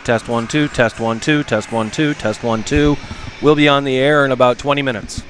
Test 1 2, test 1 2, test 1 2, test 1 2. We'll be on the air in about 20 minutes.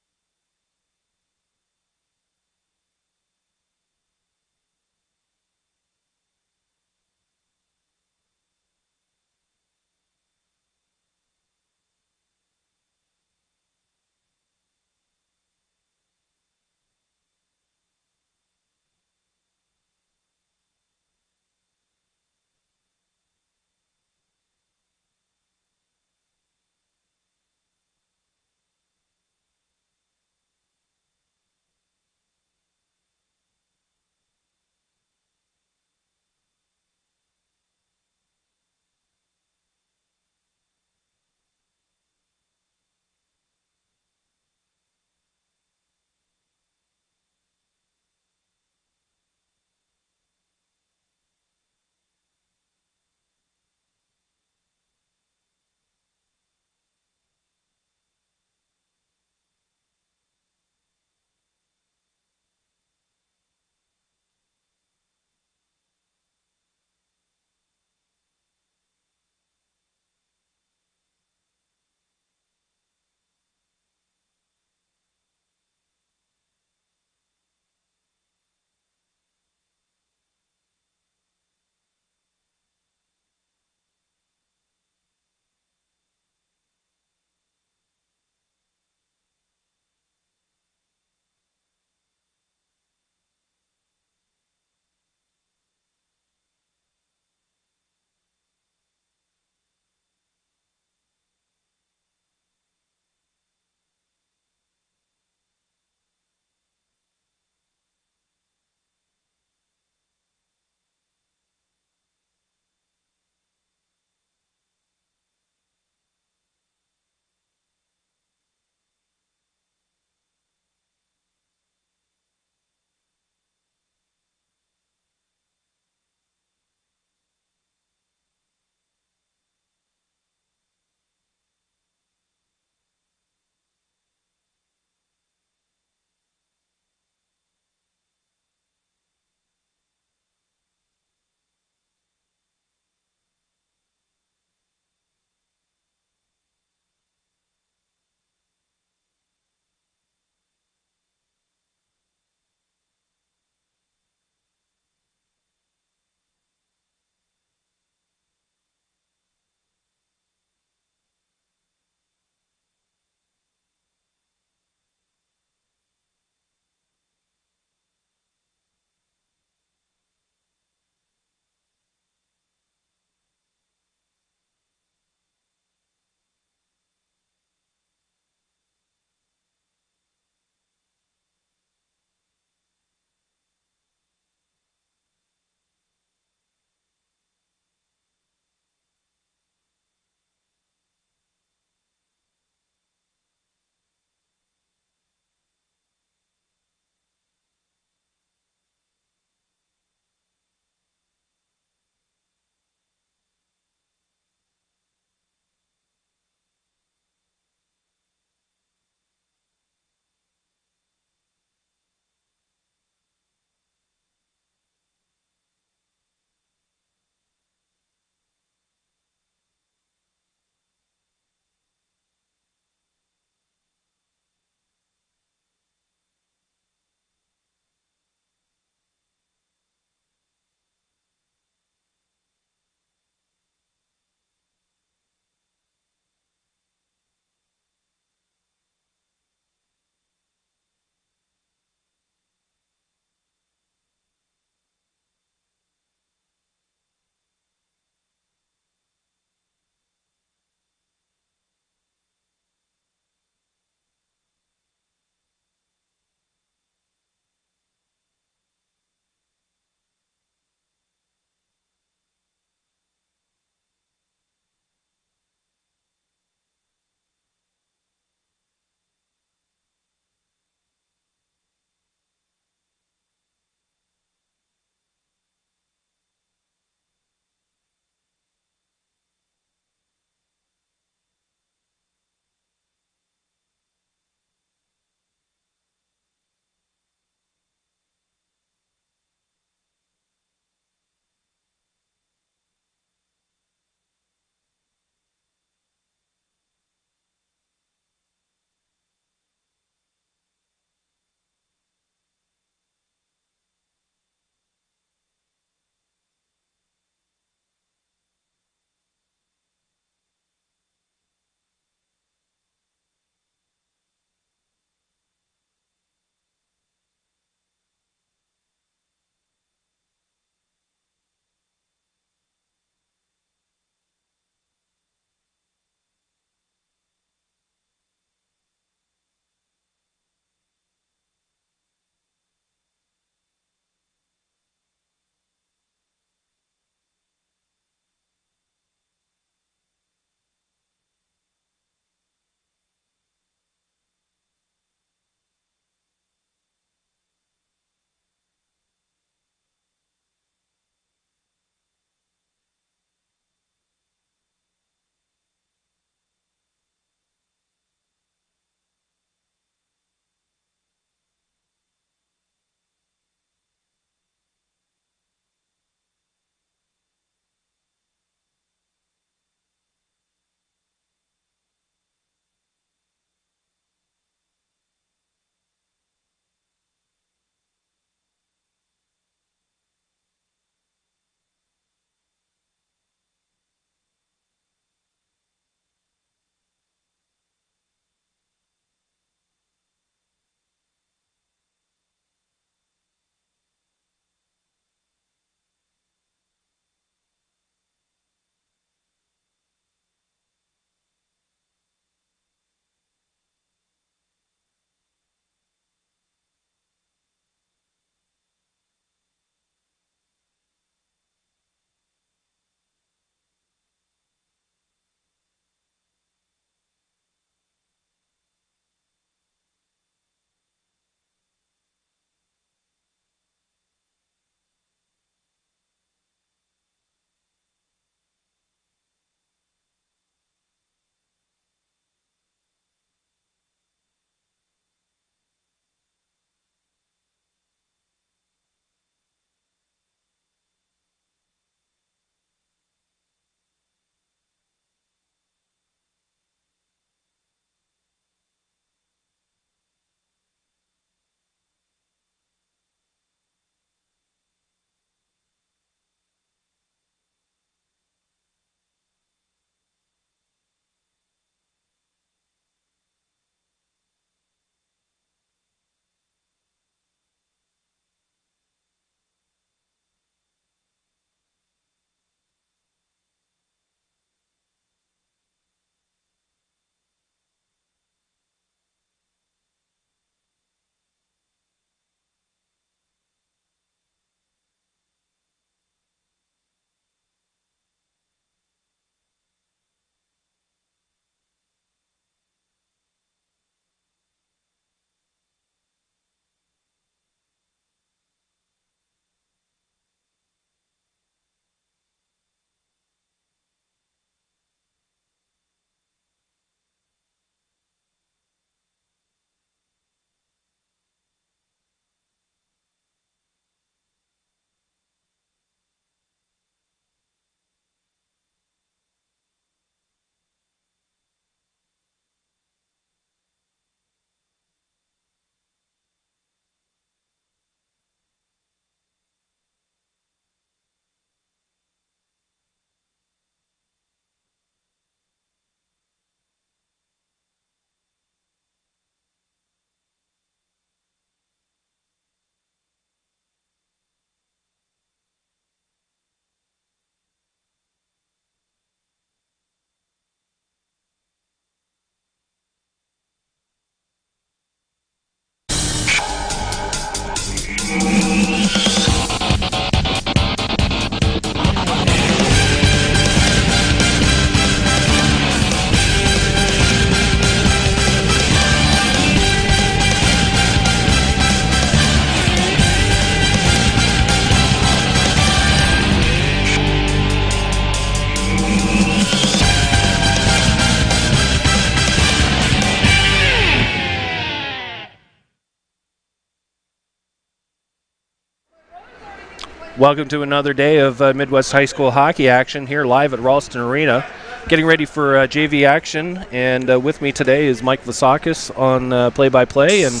Welcome to another day of Midwest High School hockey action here live at Ralston Arena. Getting ready for JV action, and with me today is Mike Vasakis on play-by-play, and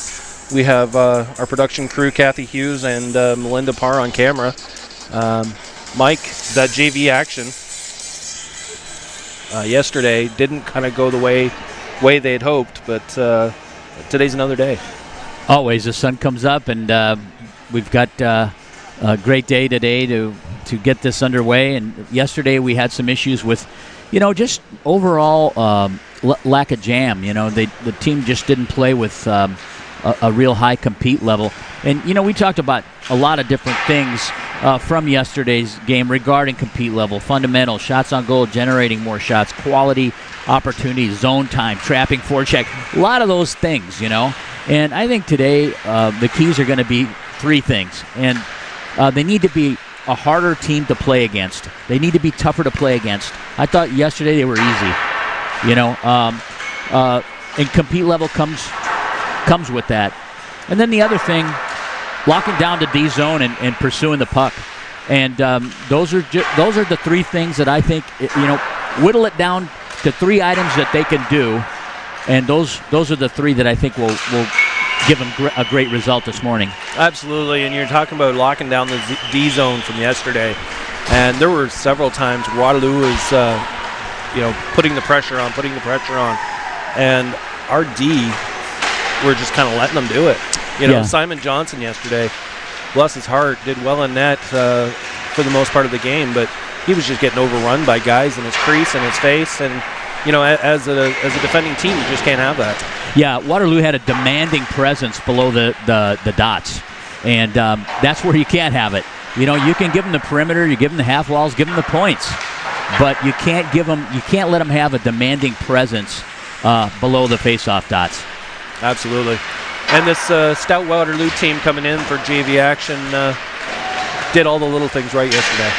we have our production crew, Kathy Hughes and Melinda Parr on camera. Mike, that JV action yesterday didn't kind of go the way they had hoped, but today's another day. Always, the sun comes up, and we've got a great day today to get this underway. And yesterday we had some issues with, just overall lack of jam. The team just didn't play with a real high compete level. And, we talked about a lot of different things from yesterday's game regarding compete level, fundamentals, shots on goal, generating more shots, quality opportunities, zone time, trapping, forecheck, a lot of those things, And I think today the keys are going to be three things. And they need to be a harder team to play against. They need to be tougher to play against. I thought yesterday they were easy. And compete level comes with that. And then the other thing, locking down the D zone and pursuing the puck. And those are the three things that I think, whittle it down to three items that they can do. And those are the three that I think will give them a great result this morning. Absolutely, and you're talking about locking down the D zone from yesterday, and there were several times Waterloo was, putting the pressure on, and our D were just kind of letting them do it. Simon Johnson yesterday, bless his heart, did well in net for the most part of the game, but he was just getting overrun by guys in his crease and his face, and as a defending team, you just can't have that. Yeah, Waterloo had a demanding presence below the dots, and that's where you can't have it. You can give them the perimeter, you give them the half walls, give them the points, but you can't let them have a demanding presence below the face-off dots. Absolutely. And this stout Waterloo team coming in for JV action did all the little things right yesterday.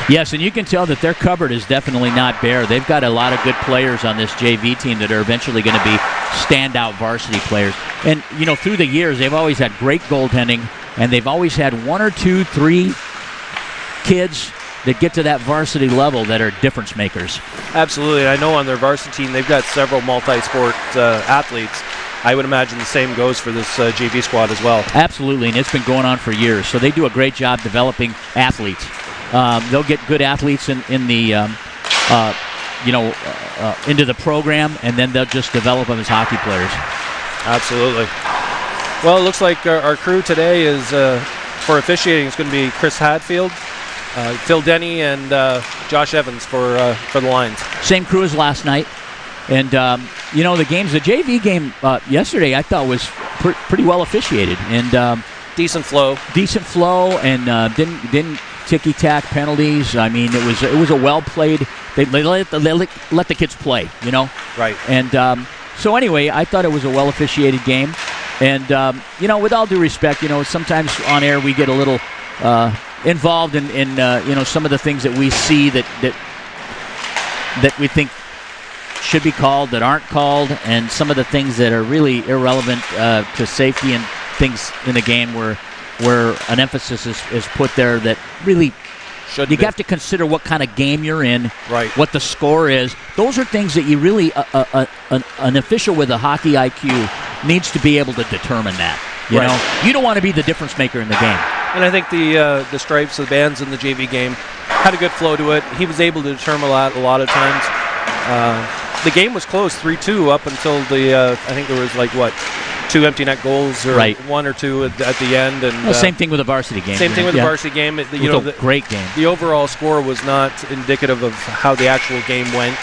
Yes, and you can tell that their cupboard is definitely not bare. They've got a lot of good players on this JV team that are eventually going to be standout varsity players. And, through the years, they've always had great goaltending, and they've always had one or two, three kids that get to that varsity level that are difference makers. Absolutely. I know on their varsity team, they've got several multi-sport athletes. I would imagine the same goes for this JV squad as well. Absolutely, and it's been going on for years. So they do a great job developing athletes. They'll get good athletes in the into the program, and then they'll just develop them as hockey players. Absolutely. Well, it looks like our crew today is for officiating. It's going to be Chris Hadfield, Phil Denny, and Josh Evans for the lines. Same crew as last night, and the JV game yesterday I thought was pretty well officiated, and decent flow, and didn't ticky-tack penalties. I mean, it was a well-played. They let the kids play, Right. And so anyway, I thought it was a well-officiated game. And, with all due respect, sometimes on air we get a little involved in some of the things that we see that we think should be called that aren't called, and some of the things that are really irrelevant to safety and things in the game where an emphasis is put there that really should. You have to consider what kind of game you're in, right? What the score is. Those are things that you really an official with a hockey IQ needs to be able to determine that. You don't want to be the difference maker in the game. And I think the stripes, the bands in the JV game had a good flow to it. He was able to determine a lot of times. The game was close, 3-2 up until I think there was 2 empty net goals, or one or two at the end. And same thing with the varsity game. Same thing with the varsity game. Great game. The overall score was not indicative of how the actual game went.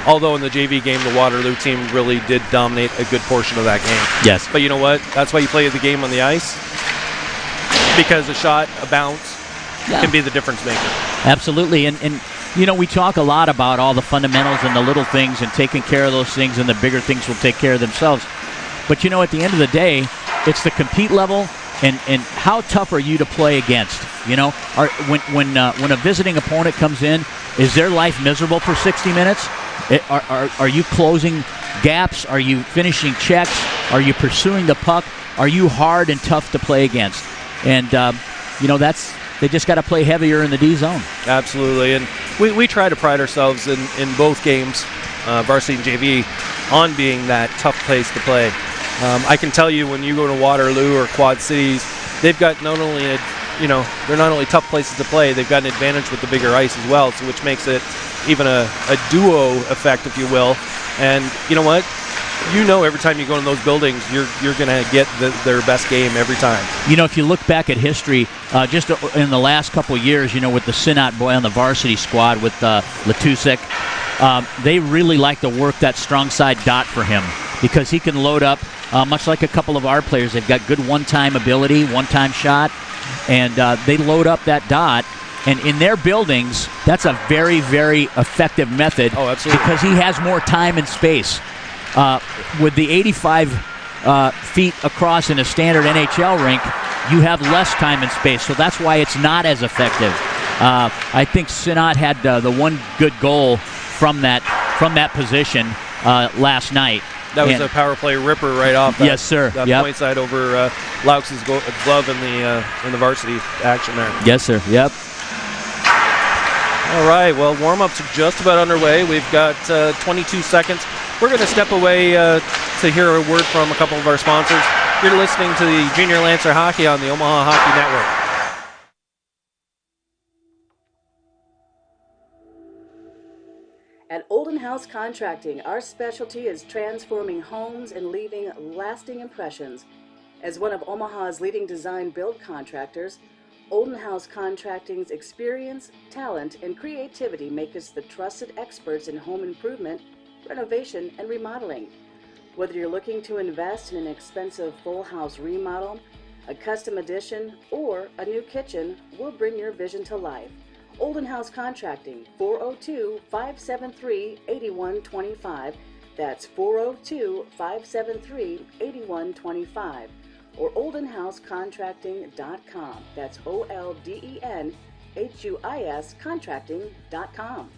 Although in the JV game, the Waterloo team really did dominate a good portion of that game. Yes. But you know what? That's why you play the game on the ice, because a shot, a bounce, can be the difference maker. Absolutely. And we talk a lot about all the fundamentals and the little things and taking care of those things, and the bigger things will take care of themselves. But, at the end of the day, it's the compete level and how tough are you to play against. When a visiting opponent comes in, is their life miserable for 60 minutes? Are you closing gaps? Are you finishing checks? Are you pursuing the puck? Are you hard and tough to play against? And, They just got to play heavier in the D zone. Absolutely, and we try to pride ourselves in both games, varsity and JV, on being that tough place to play. I can tell you when you go to Waterloo or Quad Cities, they've got not only they're not only tough places to play, they've got an advantage with the bigger ice as well, so which makes it even a duo effect, if you will. And you know what? Every time you go in those buildings, you're going to get their best game every time. If you look back at history, just in the last couple of years, with the Synod boy on the varsity squad with Latusek, they really like to work that strong side dot for him because he can load up, much like a couple of our players. They've got good one-time ability, one-time shot, and they load up that dot. And in their buildings, that's a very, very effective method. Oh, absolutely. Because he has more time and space. With the 85 feet across in a standard NHL rink, you have less time and space. So that's why it's not as effective. I think Synod had the one good goal from that position last night. That was a power play ripper right off that, yes, sir. That point side over Laux' glove in the varsity action there. Yes, sir. Yep. All right, well, warm-ups are just about underway. We've got 22 seconds. We're going to step away to hear a word from a couple of our sponsors. You're listening to the Junior Lancer Hockey on the Omaha Hockey Network. At Olden House Contracting, our specialty is transforming homes and leaving lasting impressions. As one of Omaha's leading design build contractors, Olden House Contracting's experience, talent, and creativity make us the trusted experts in home improvement, renovation, and remodeling. Whether you're looking to invest in an expensive full house remodel, a custom addition, or a new kitchen, we'll bring your vision to life. Olden House Contracting, 402-573-8125. That's 402-573-8125. Or oldenhousecontracting.com. That's OLDENHUIS contracting.com.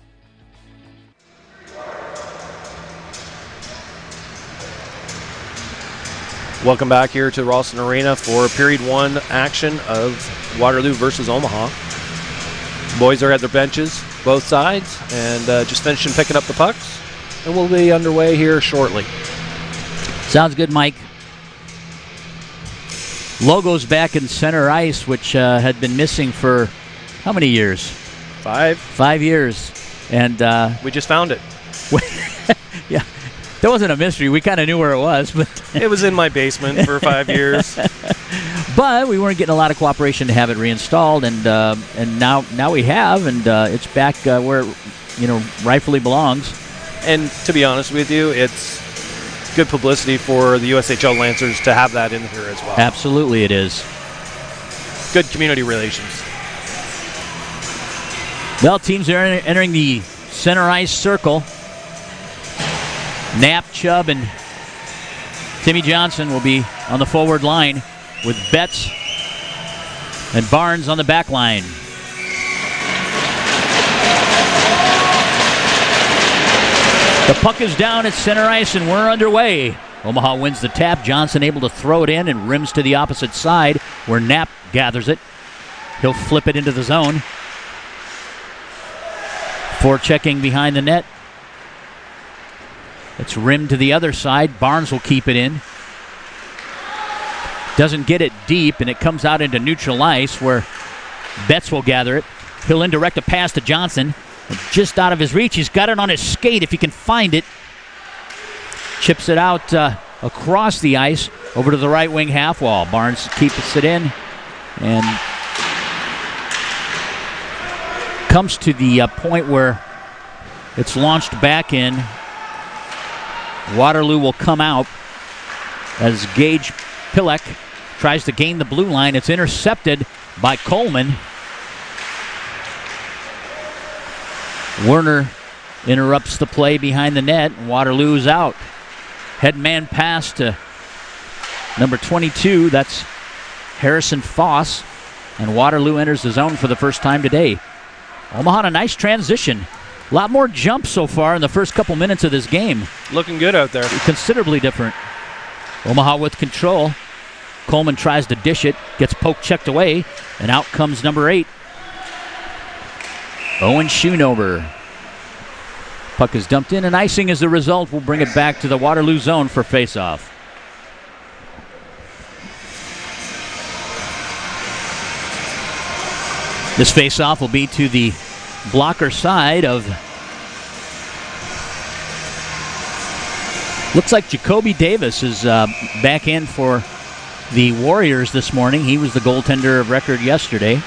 Welcome back here to Ralston Arena for Period 1 action of Waterloo versus Omaha. Boys are at their benches, both sides, and just finishing picking up the pucks. And we'll be underway here shortly. Sounds good, Mike. Logo's back in center ice, which had been missing for how many years? 5. 5 years. And we just found it. Yeah. That wasn't a mystery. We kind of knew where it was, but it was in my basement for 5 years. But we weren't getting a lot of cooperation to have it reinstalled, and now we have, and it's back where it rightfully belongs. And to be honest with you, it's good publicity for the USHL Lancers to have that in here as well. Absolutely, it is. Good community relations. Well, teams are entering the center ice circle. Knapp, Chubb, and Timmy Johnson will be on the forward line with Betts and Barnes on the back line. The puck is down at center ice, and we're underway. Omaha wins the tap. Johnson able to throw it in and rims to the opposite side where Knapp gathers it. He'll flip it into the zone. Forechecking behind the net. It's rimmed to the other side. Barnes will keep it in. Doesn't get it deep, and it comes out into neutral ice where Betts will gather it. He'll indirect a pass to Johnson. Just out of his reach. He's got it on his skate if he can find it. Chips it out across the ice over to the right wing half wall. Barnes keeps it in and comes to the point where it's launched back in. Waterloo will come out as Gage Pillek tries to gain the blue line. It's intercepted by Coleman. Werner interrupts the play behind the net. Waterloo's out. Head man pass to number 22. That's Harrison Foss. And Waterloo enters the zone for the first time today. Omaha on a nice transition. A lot more jumps so far in the first couple minutes of this game. Looking good out there. Considerably different. Omaha with control. Coleman tries to dish it. Gets poke checked away. And out comes number 8, Owen Schoonover. Puck is dumped in, and icing is the result. We'll bring it back to the Waterloo zone for faceoff. This faceoff will be to the blocker side of... Looks like Jacoby Davis is back in for the Warriors this morning. He was the goaltender of record yesterday.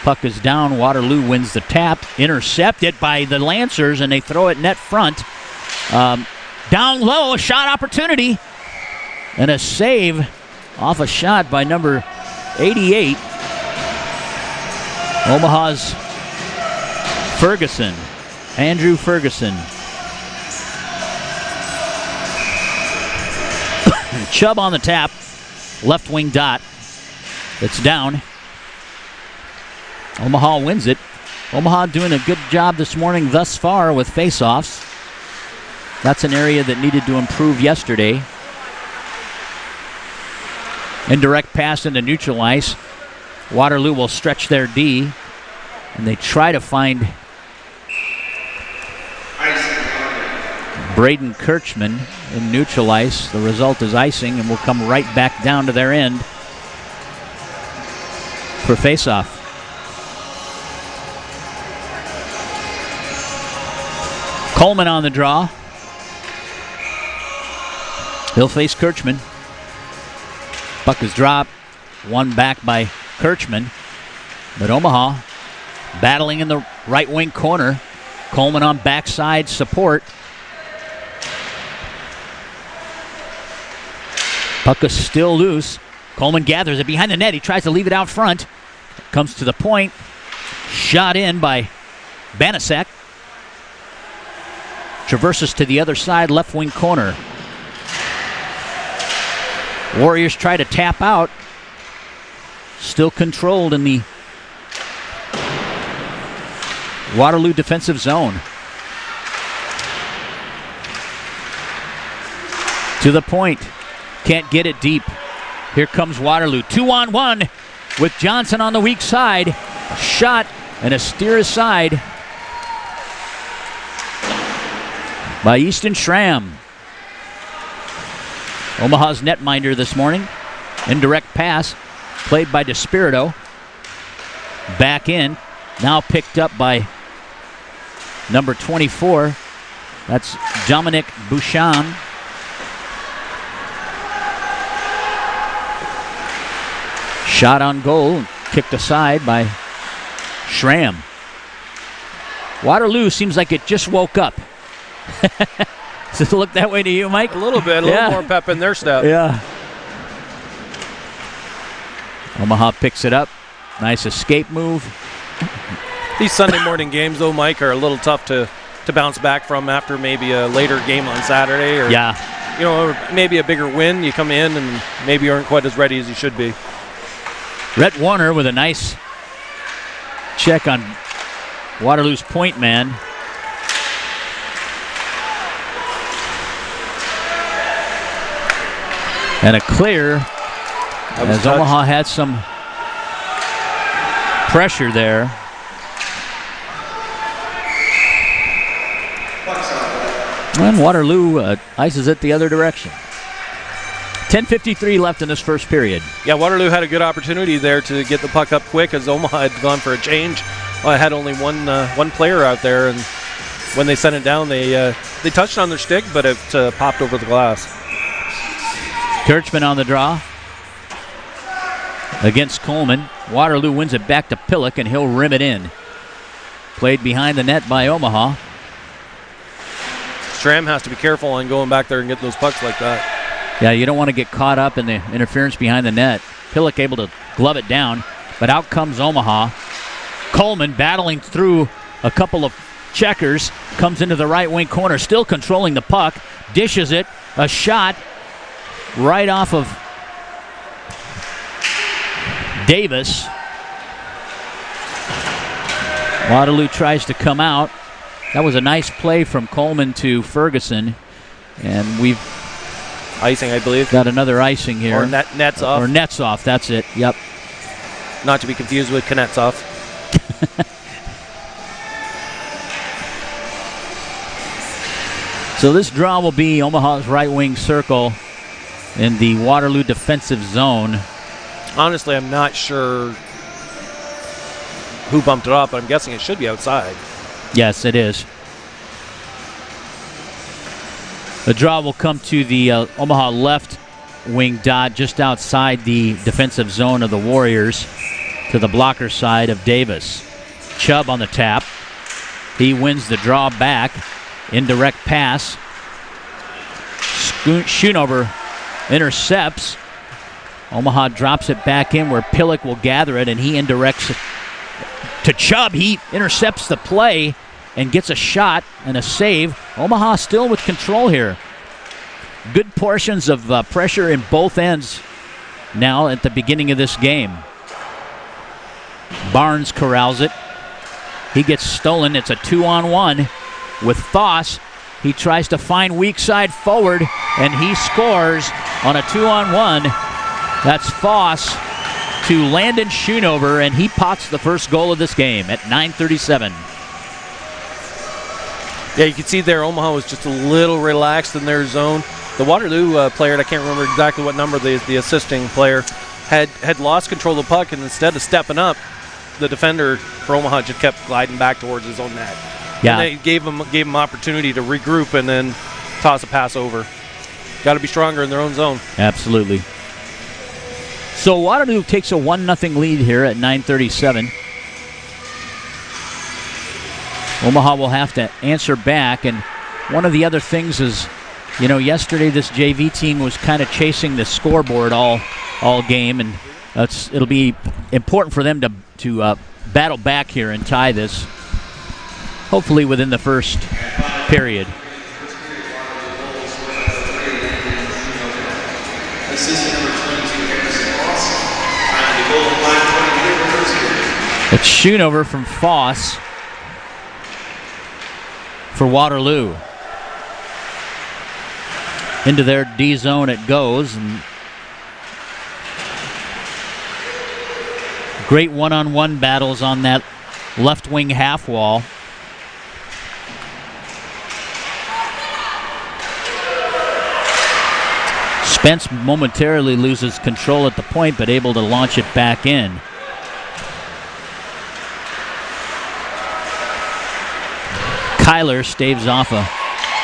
Puck is down. Waterloo wins the tap. Intercepted by the Lancers, and they throw it net front. Down low, a shot opportunity. And a save off a shot by number 88. Omaha's Ferguson. Andrew Ferguson. Chubb on the tap. Left wing dot. It's down. Omaha wins it. Omaha doing a good job this morning thus far with faceoffs. That's an area that needed to improve yesterday. Indirect pass into neutral ice. Waterloo will stretch their D, and they try to find Braden Kirchman in neutral ice. The result is icing, and will come right back down to their end for faceoff. Coleman on the draw. He'll face Kirchman. Puck is dropped. One back by Kirchman. But Omaha battling in the right wing corner. Coleman on backside support. Puck is still loose. Coleman gathers it behind the net. He tries to leave it out front. Comes to the point. Shot in by Banasek. Traverses to the other side, left wing corner. Warriors try to tap out. Still controlled in the Waterloo defensive zone. To the point. Can't get it deep. Here comes Waterloo. 2-on-1 with Johnson on the weak side. A shot and a steer aside by Easton Schramm. Omaha's netminder this morning. Indirect pass played by DeSpirito. Back in. Now picked up by number 24. That's Dominic Bouchon. Shot on goal. Kicked aside by Schramm. Waterloo seems like it just woke up. Does it look that way to you, Mike? A little bit. A little more pep in their step. Yeah. Omaha picks it up. Nice escape move. These Sunday morning games, though, Mike, are a little tough to bounce back from after maybe a later game on Saturday. Or, you know, maybe a bigger win. You come in and maybe you aren't quite as ready as you should be. Rhett Warner with a nice check on Waterloo's point man. And a clear as Omaha had some pressure there. And Waterloo ices it the other direction. 10:53 left in this first period. Yeah, Waterloo had a good opportunity there to get the puck up quick as Omaha had gone for a change. Had only one player out there, and when they sent it down, they touched on their stick, but it popped over the glass. Kirchman on the draw against Coleman. Waterloo wins it back to Pillock, and he'll rim it in. Played behind the net by Omaha. Schramm has to be careful on going back there and getting those pucks like that. Yeah, you don't want to get caught up in the interference behind the net. Pillock able to glove it down, but out comes Omaha. Coleman battling through a couple of checkers, comes into the right wing corner, still controlling the puck, dishes it, a shot right off of Davis. Waterloo tries to come out. That was a nice play from Coleman to Ferguson, and we've icing, I believe. Got another icing here. Or nets off. Or nets off, that's it, yep. Not to be confused with Knetsov. So this draw will be Omaha's right wing circle in the Waterloo defensive zone. Honestly, I'm not sure who bumped it off, but I'm guessing it should be outside. Yes, it is. The draw will come to the Omaha left wing dot just outside the defensive zone of the Warriors to the blocker side of Davis. Chubb on the tap. He wins the draw back. Indirect pass. Schoonover intercepts. Omaha drops it back in where Pillock will gather it, and he indirects it to Chubb. He intercepts the play and gets a shot and a save. Omaha still with control here. Good portions of pressure in both ends now at the beginning of this game. Barnes corrals it. He gets stolen. It's a 2-on-1 with Foss. He tries to find weak side forward, and he scores on a 2-on-1. That's Foss to Landon Schoonover, and he pots the first goal of this game at 9:37. Yeah, you can see there Omaha was just a little relaxed in their zone. The Waterloo player, I can't remember exactly what number the assisting player, had lost control of the puck, and instead of stepping up, the defender for Omaha just kept gliding back towards his own net. Yeah. And they gave him opportunity to regroup and then toss a pass over. Got to be stronger in their own zone. Absolutely. So Waterloo takes a 1-0 lead here at 9:37. Omaha will have to answer back, and one of the other things is, yesterday this JV team was kind of chasing the scoreboard all game, and it'll be important for them to battle back here and tie this, hopefully within the first period. It's Schoonover from Foss for Waterloo. Into their D zone it goes, and great one-on-one battles on that left wing half wall. Spence momentarily loses control at the point, but able to launch it back in. Kyler staves off a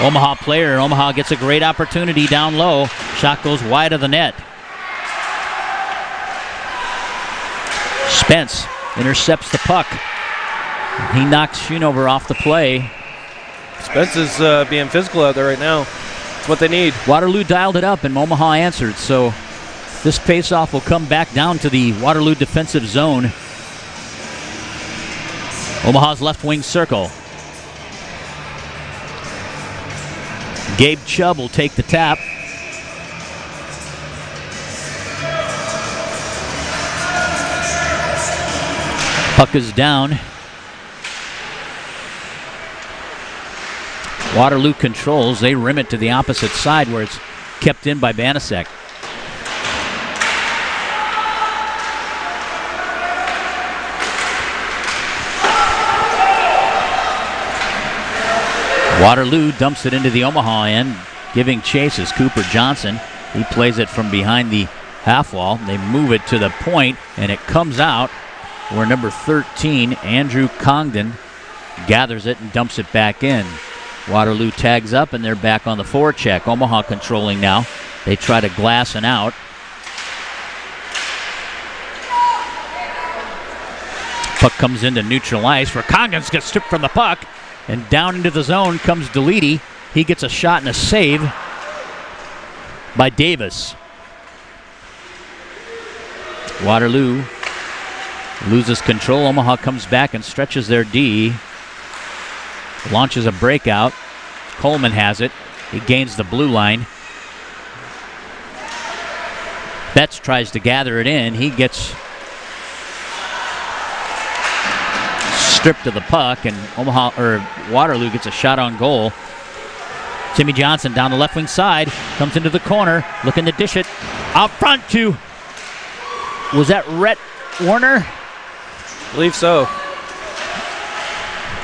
Omaha player. Omaha gets a great opportunity down low. Shot goes wide of the net. Spence intercepts the puck. He knocks Schoonover off the play. Spence is being physical out there right now. It's what they need. Waterloo dialed it up, and Omaha answered. So this faceoff will come back down to the Waterloo defensive zone. Omaha's left wing circle. Gabe Chubb will take the tap. Puck is down. Waterloo controls. They rim it to the opposite side where it's kept in by Banasek. Waterloo dumps it into the Omaha end, giving chase is Cooper Johnson. He plays it from behind the half wall. They move it to the point, and it comes out where number 13, Andrew Congdon, gathers it and dumps it back in. Waterloo tags up, and they're back on the forecheck. Omaha controlling now. They try to glass and out. Puck comes into neutral ice where Congdon gets stripped from the puck. And down into the zone comes Delete. He gets a shot and a save by Davis. Waterloo loses control. Omaha comes back and stretches their D. Launches a breakout. Coleman has it. He gains the blue line. Betts tries to gather it in. He gets stripped of the puck, and Waterloo gets a shot on goal. Timmy Johnson down the left wing side, comes into the corner, looking to dish it out front to, was that Rhett Warner? I believe so.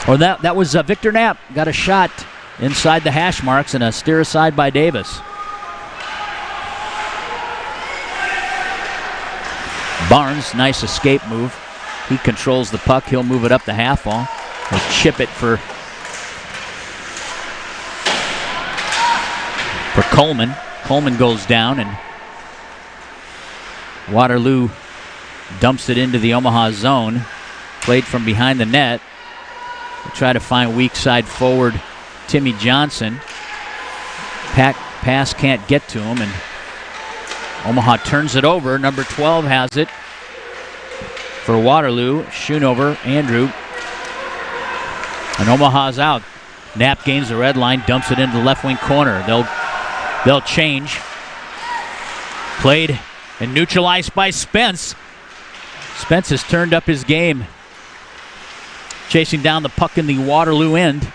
Or that was Victor Knapp. Got a shot inside the hash marks and a steer aside by Davis. Barnes, nice escape move. He controls the puck. He'll move it up the half wall. He'll chip it for Coleman. Coleman goes down, and Waterloo dumps it into the Omaha zone. Played from behind the net. They try to find weak side forward Timmy Johnson. Pass can't get to him, and Omaha turns it over. Number 12 has it for Waterloo. Schoonover, Andrew. And Omaha's out. Knapp gains the red line, dumps it into the left wing corner. They'll change. Played and neutralized by Spence. Spence has turned up his game. Chasing down the puck in the Waterloo end.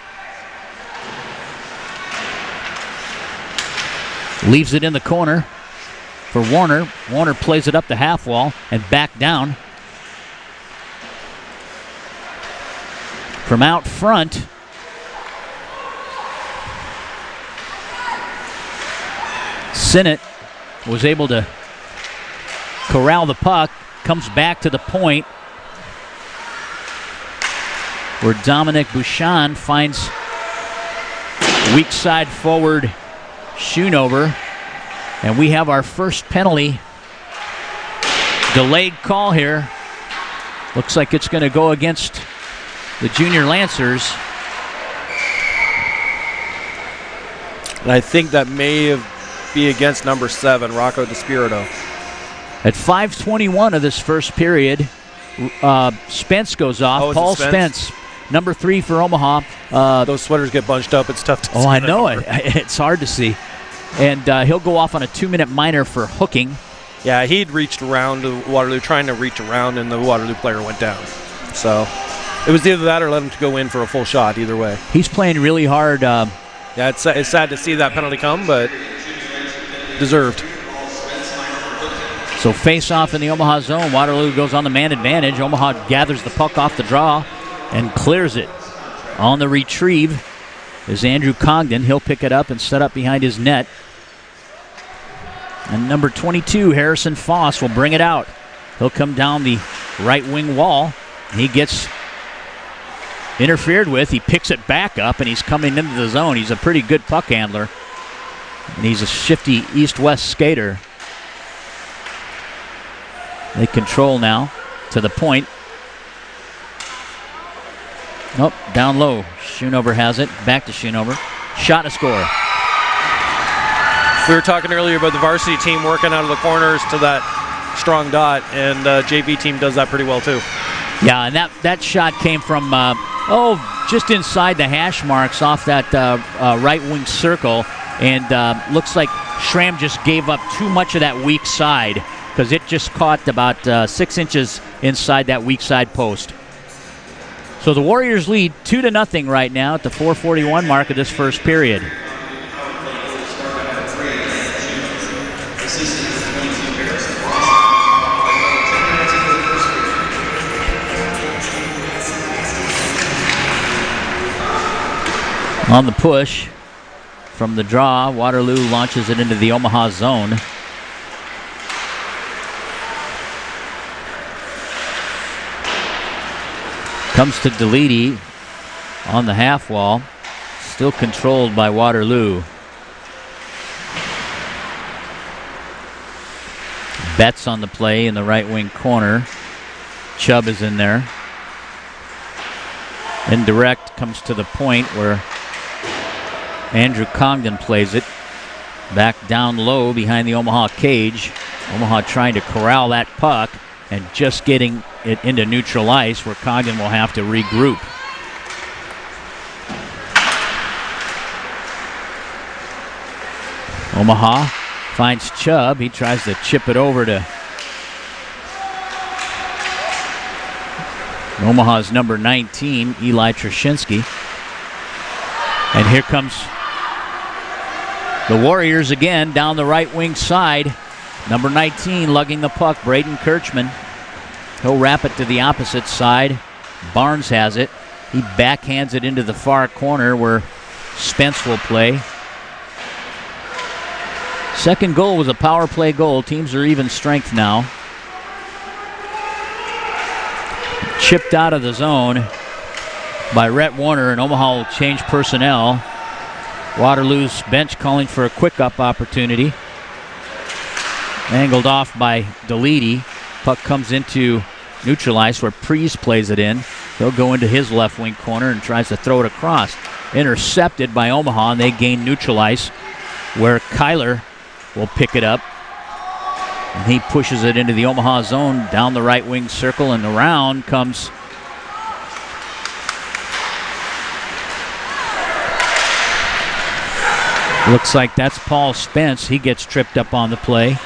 Leaves it in the corner for Warner. Warner plays it up the half wall and back down. From out front, Sinnott was able to corral the puck, comes back to the point where Dominic Bouchon finds weak side forward Schoonover, and we have our first penalty. Delayed call here. Looks like it's going to go against the Junior Lancers. And I think that may be against number 7, Rocco DeSpirito. At 5:21 of this first period, Spence goes off. Paul Spence, number 3 for Omaha. Those sweaters get bunched up. It's tough to see. Oh, I know it. It's hard to see. And he'll go off on a 2-minute minor for hooking. Yeah, he'd reached around to Waterloo, trying to reach around, and the Waterloo player went down. So it was either that or let him to go in for a full shot, either way. He's playing really hard. Yeah, it's sad to see that penalty come, but deserved. So face off in the Omaha zone. Waterloo goes on the man advantage. Omaha gathers the puck off the draw and clears it. On the retrieve is Andrew Congdon. He'll pick it up and set up behind his net. And number 22, Harrison Foss, will bring it out. He'll come down the right wing wall. He gets interfered with. He picks it back up, and he's coming into the zone. He's a pretty good puck handler. And he's a shifty east-west skater. They control now to the point. Nope, down low. Schoonover has it. Back to Schoonover. Shot and score. We were talking earlier about the varsity team working out of the corners to that strong dot, and JV team does that pretty well too. Yeah, and that shot came from, just inside the hash marks off that right wing circle, and looks like Schramm just gave up too much of that weak side because it just caught about 6 inches inside that weak side post. So the Warriors lead 2-0 right now at the 4:41 mark of this first period. On the push from the draw, Waterloo launches it into the Omaha zone. Comes to Deledy on the half wall. Still controlled by Waterloo. Betts on the play in the right wing corner. Chubb is in there. Indirect comes to the point where Andrew Congdon plays it. Back down low behind the Omaha cage. Omaha trying to corral that puck and just getting it into neutral ice where Congdon will have to regroup. Omaha finds Chubb. He tries to chip it over to Omaha's number 19, Eli Trashinsky. And here comes the Warriors again down the right wing side. Number 19 lugging the puck, Braden Kirchman. He'll wrap it to the opposite side. Barnes has it. He backhands it into the far corner where Spence will play. Second goal was a power play goal. Teams are even strength now. Chipped out of the zone by Rhett Warner, and Omaha will change personnel. Waterloo's bench calling for a quick-up opportunity. Angled off by Deledy. Puck comes into neutral ice where Prees plays it in. He'll go into his left wing corner and tries to throw it across. Intercepted by Omaha, and they gain neutral ice where Kyler will pick it up. And he pushes it into the Omaha zone down the right wing circle, and around comes looks like that's Paul Spence. He gets tripped up on the play.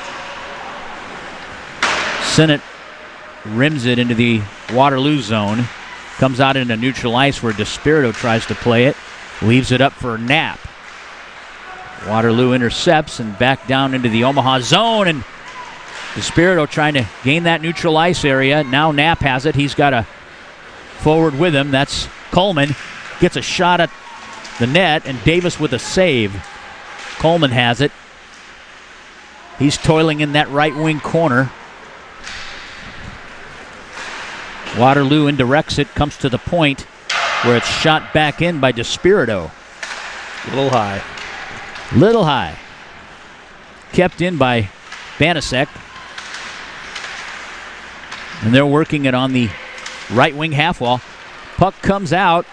Sinnott rims it into the Waterloo zone. Comes out into neutral ice where DeSpirito tries to play it. Leaves it up for Knapp. Waterloo intercepts and back down into the Omaha zone. And DeSpirito trying to gain that neutral ice area. Now Knapp has it. He's got a forward with him. That's Coleman. Gets a shot at the net, and Davis with a save. Coleman has it. He's toiling in that right wing corner. Waterloo indirects it, comes to the point where it's shot back in by DeSpirito. Little high. Kept in by Banasek. And they're working it on the right wing half wall. Puck comes out,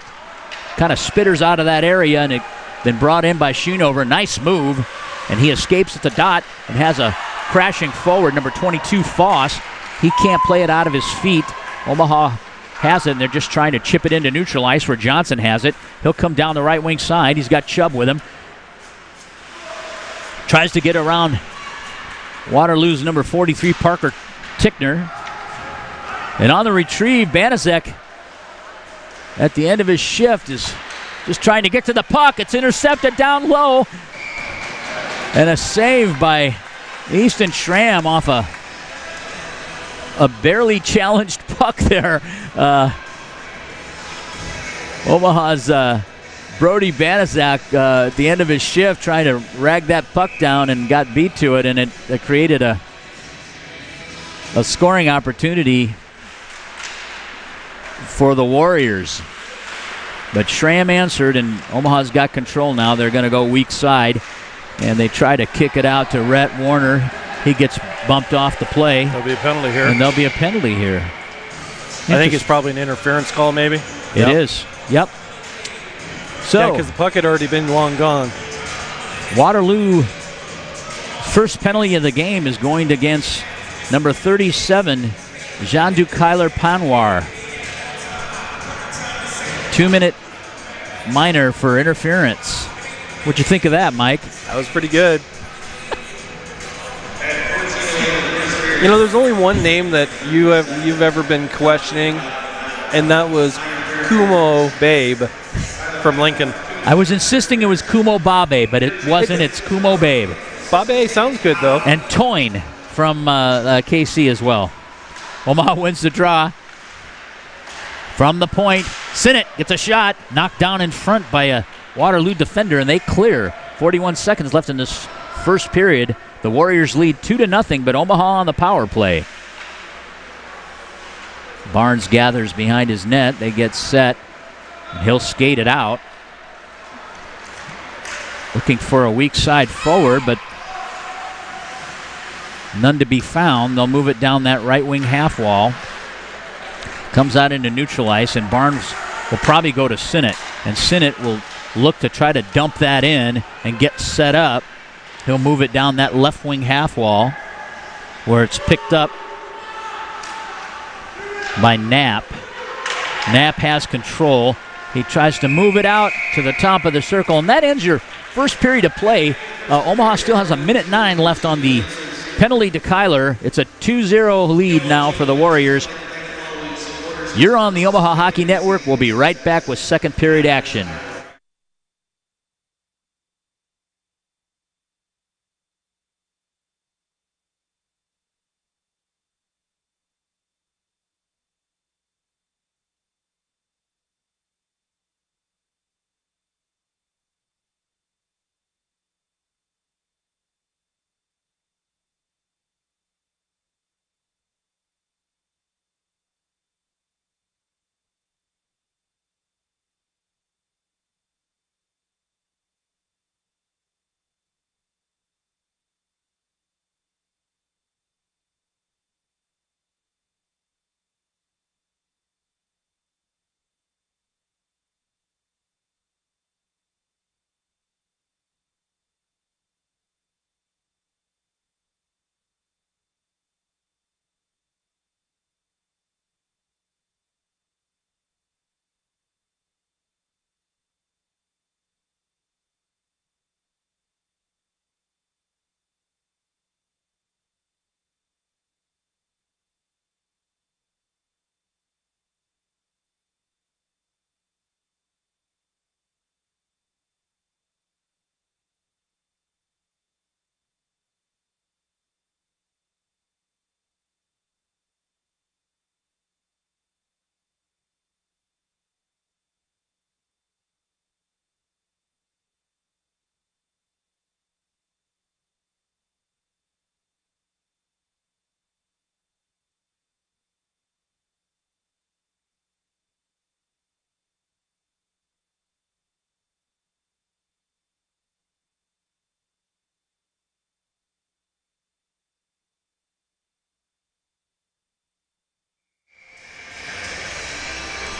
kind of spitters out of that area, and it been brought in by Schoonover. Nice move, and he escapes at the dot and has a crashing forward, number 22, Foss. He can't play it out of his feet. Omaha has it, and they're just trying to chip it into neutral ice where Johnson has it. He'll come down the right wing side. He's got Chubb with him. Tries to get around Waterloo's number 43, Parker Tickner. And on the retrieve, Banasek, at the end of his shift, is just trying to get to the puck. It's intercepted down low. And a save by Easton Schramm off a barely challenged puck there. Omaha's Brody Banaszak at the end of his shift trying to rag that puck down and got beat to it, and it created a scoring opportunity for the Warriors. But Schramm answered, and Omaha's got control now. They're going to go weak side, and they try to kick it out to Rhett Warner. He gets bumped off the play. There'll be a penalty here. And there'll be a penalty here. I think it's probably an interference call, maybe. It is. Yep. So, yeah, because the puck had already been long gone. Waterloo, first penalty of the game is going against number 37, Jean-Du Kyler-Panhwar. 2-minute minor for interference. What'd you think of that, Mike? That was pretty good. You know, there's only one name that you've ever been questioning, and that was Kumo Babe from Lincoln. I was insisting it was Kumo Babe, but it wasn't. It's Kumo Babe. Babe sounds good, though. And Toyne from KC as well. Omaha wins the draw. From the point, Sinnott gets a shot, knocked down in front by a Waterloo defender, and they clear. 41 seconds left in this first period. The Warriors lead 2-0, but Omaha on the power play. Barnes gathers behind his net. They get set, and he'll skate it out. Looking for a weak side forward, but none to be found. They'll move it down that right wing half wall. Comes out into neutral ice, and Barnes will probably go to Sinnott. And Sinnott will look to try to dump that in and get set up. He'll move it down that left wing half wall where it's picked up by Knapp. Knapp has control. He tries to move it out to the top of the circle, and that ends your first period of play. Omaha still has 1:09 left on the penalty to Kyler. It's a 2-0 lead now for the Warriors. You're on the Omaha Hockey Network. We'll be right back with second period action.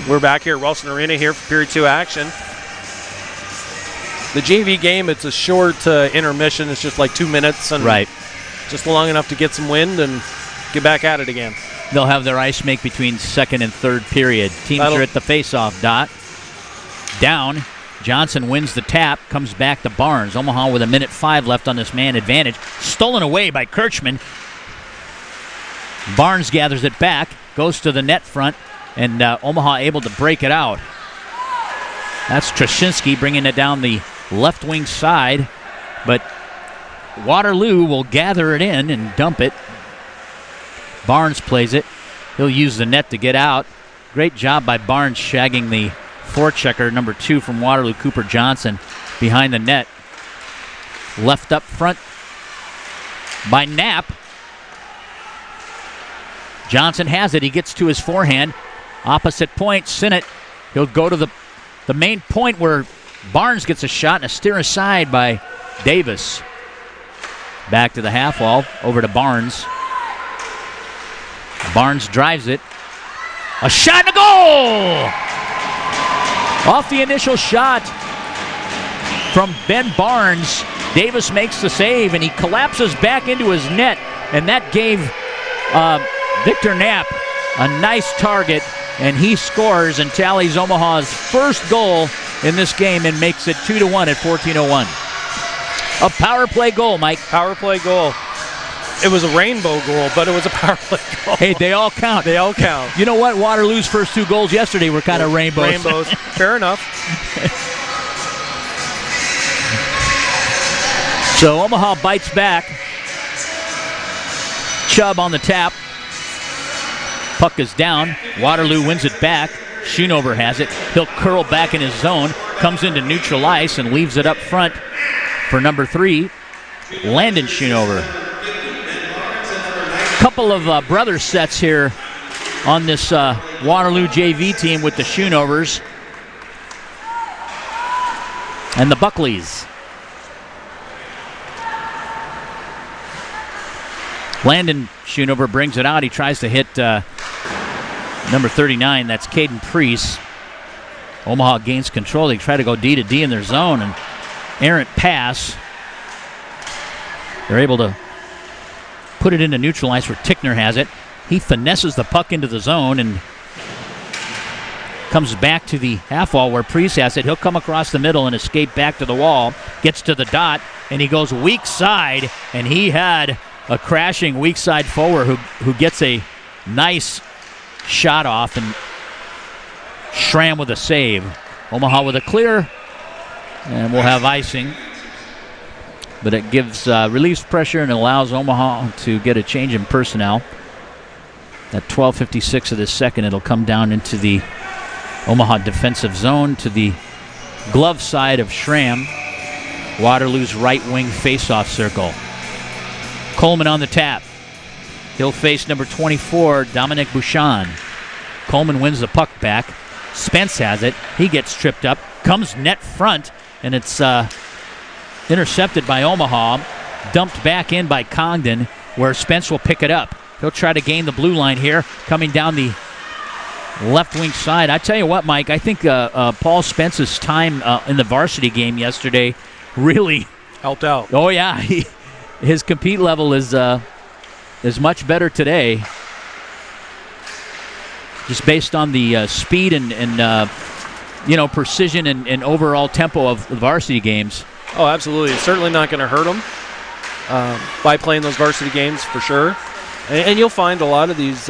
We're back here at Ralston Arena here for period 2 action. The JV game, it's a short intermission. It's just like 2 minutes, and just long enough to get some wind and get back at it again. They'll have their ice make between second and third period. Teams are at the face-off dot. Down. Johnson wins the tap, comes back to Barnes. Omaha with 1:05 left on this man advantage. Stolen away by Kirchman. Barnes gathers it back, goes to the net front, and Omaha able to break it out. That's Trashinsky bringing it down the left wing side, but Waterloo will gather it in and dump it. Barnes plays it. He'll use the net to get out. Great job by Barnes shagging the forechecker, number 2 from Waterloo, Cooper Johnson, behind the net. Left up front by Knapp. Johnson has it. He gets to his forehand. Opposite point, Sinnott. He'll go to the main point where Barnes gets a shot and a steer aside by Davis. Back to the half wall, over to Barnes. Barnes drives it. A shot and a goal! Off the initial shot from Ben Barnes, Davis makes the save, and he collapses back into his net, and that gave Victor Knapp a nice target, and he scores and tallies Omaha's first goal in this game and makes it 2-1 at 14:01. A power play goal, Mike. Power play goal. It was a rainbow goal, but it was a power play goal. Hey, they all count. They all count. You know what? Waterloo's first 2 goals yesterday were kind of rainbows. Rainbows. Fair enough. So Omaha bites back. Chubb on the tap. Puck is down. Waterloo wins it back. Schoonover has it. He'll curl back in his zone. Comes into neutral ice and leaves it up front for number 3, Landon Schoonover. Couple of brother sets here on this Waterloo JV team with the Schoonovers and the Buckleys. Landon Schoonover brings it out. He tries to hit number 39. That's Caden Priest. Omaha gains control. They try to go D to D in their zone, and errant pass. They're able to put it into neutral ice where Tickner has it. He finesses the puck into the zone and comes back to the half wall where Priest has it. He'll come across the middle and escape back to the wall. Gets to the dot, and he goes weak side, and he had a crashing weak side forward who gets a nice shot off, and Schramm with a save. Omaha with a clear, and we'll have icing. But it gives relieves pressure and allows Omaha to get a change in personnel. At 12:56 of the second, it'll come down into the Omaha defensive zone to the glove side of Schramm. Waterloo's right wing faceoff circle. Coleman on the tap. He'll face number 24, Dominic Bouchon. Coleman wins the puck back. Spence has it. He gets tripped up. Comes net front, and it's intercepted by Omaha. Dumped back in by Congdon, where Spence will pick it up. He'll try to gain the blue line here, coming down the left wing side. I tell you what, Mike, I think Paul Spence's time in the varsity game yesterday really helped out. Oh, yeah. His compete level is much better today, just based on the speed and precision and overall tempo of the varsity games. Oh, absolutely. It's certainly not going to hurt him by playing those varsity games for sure. And you'll find a lot of these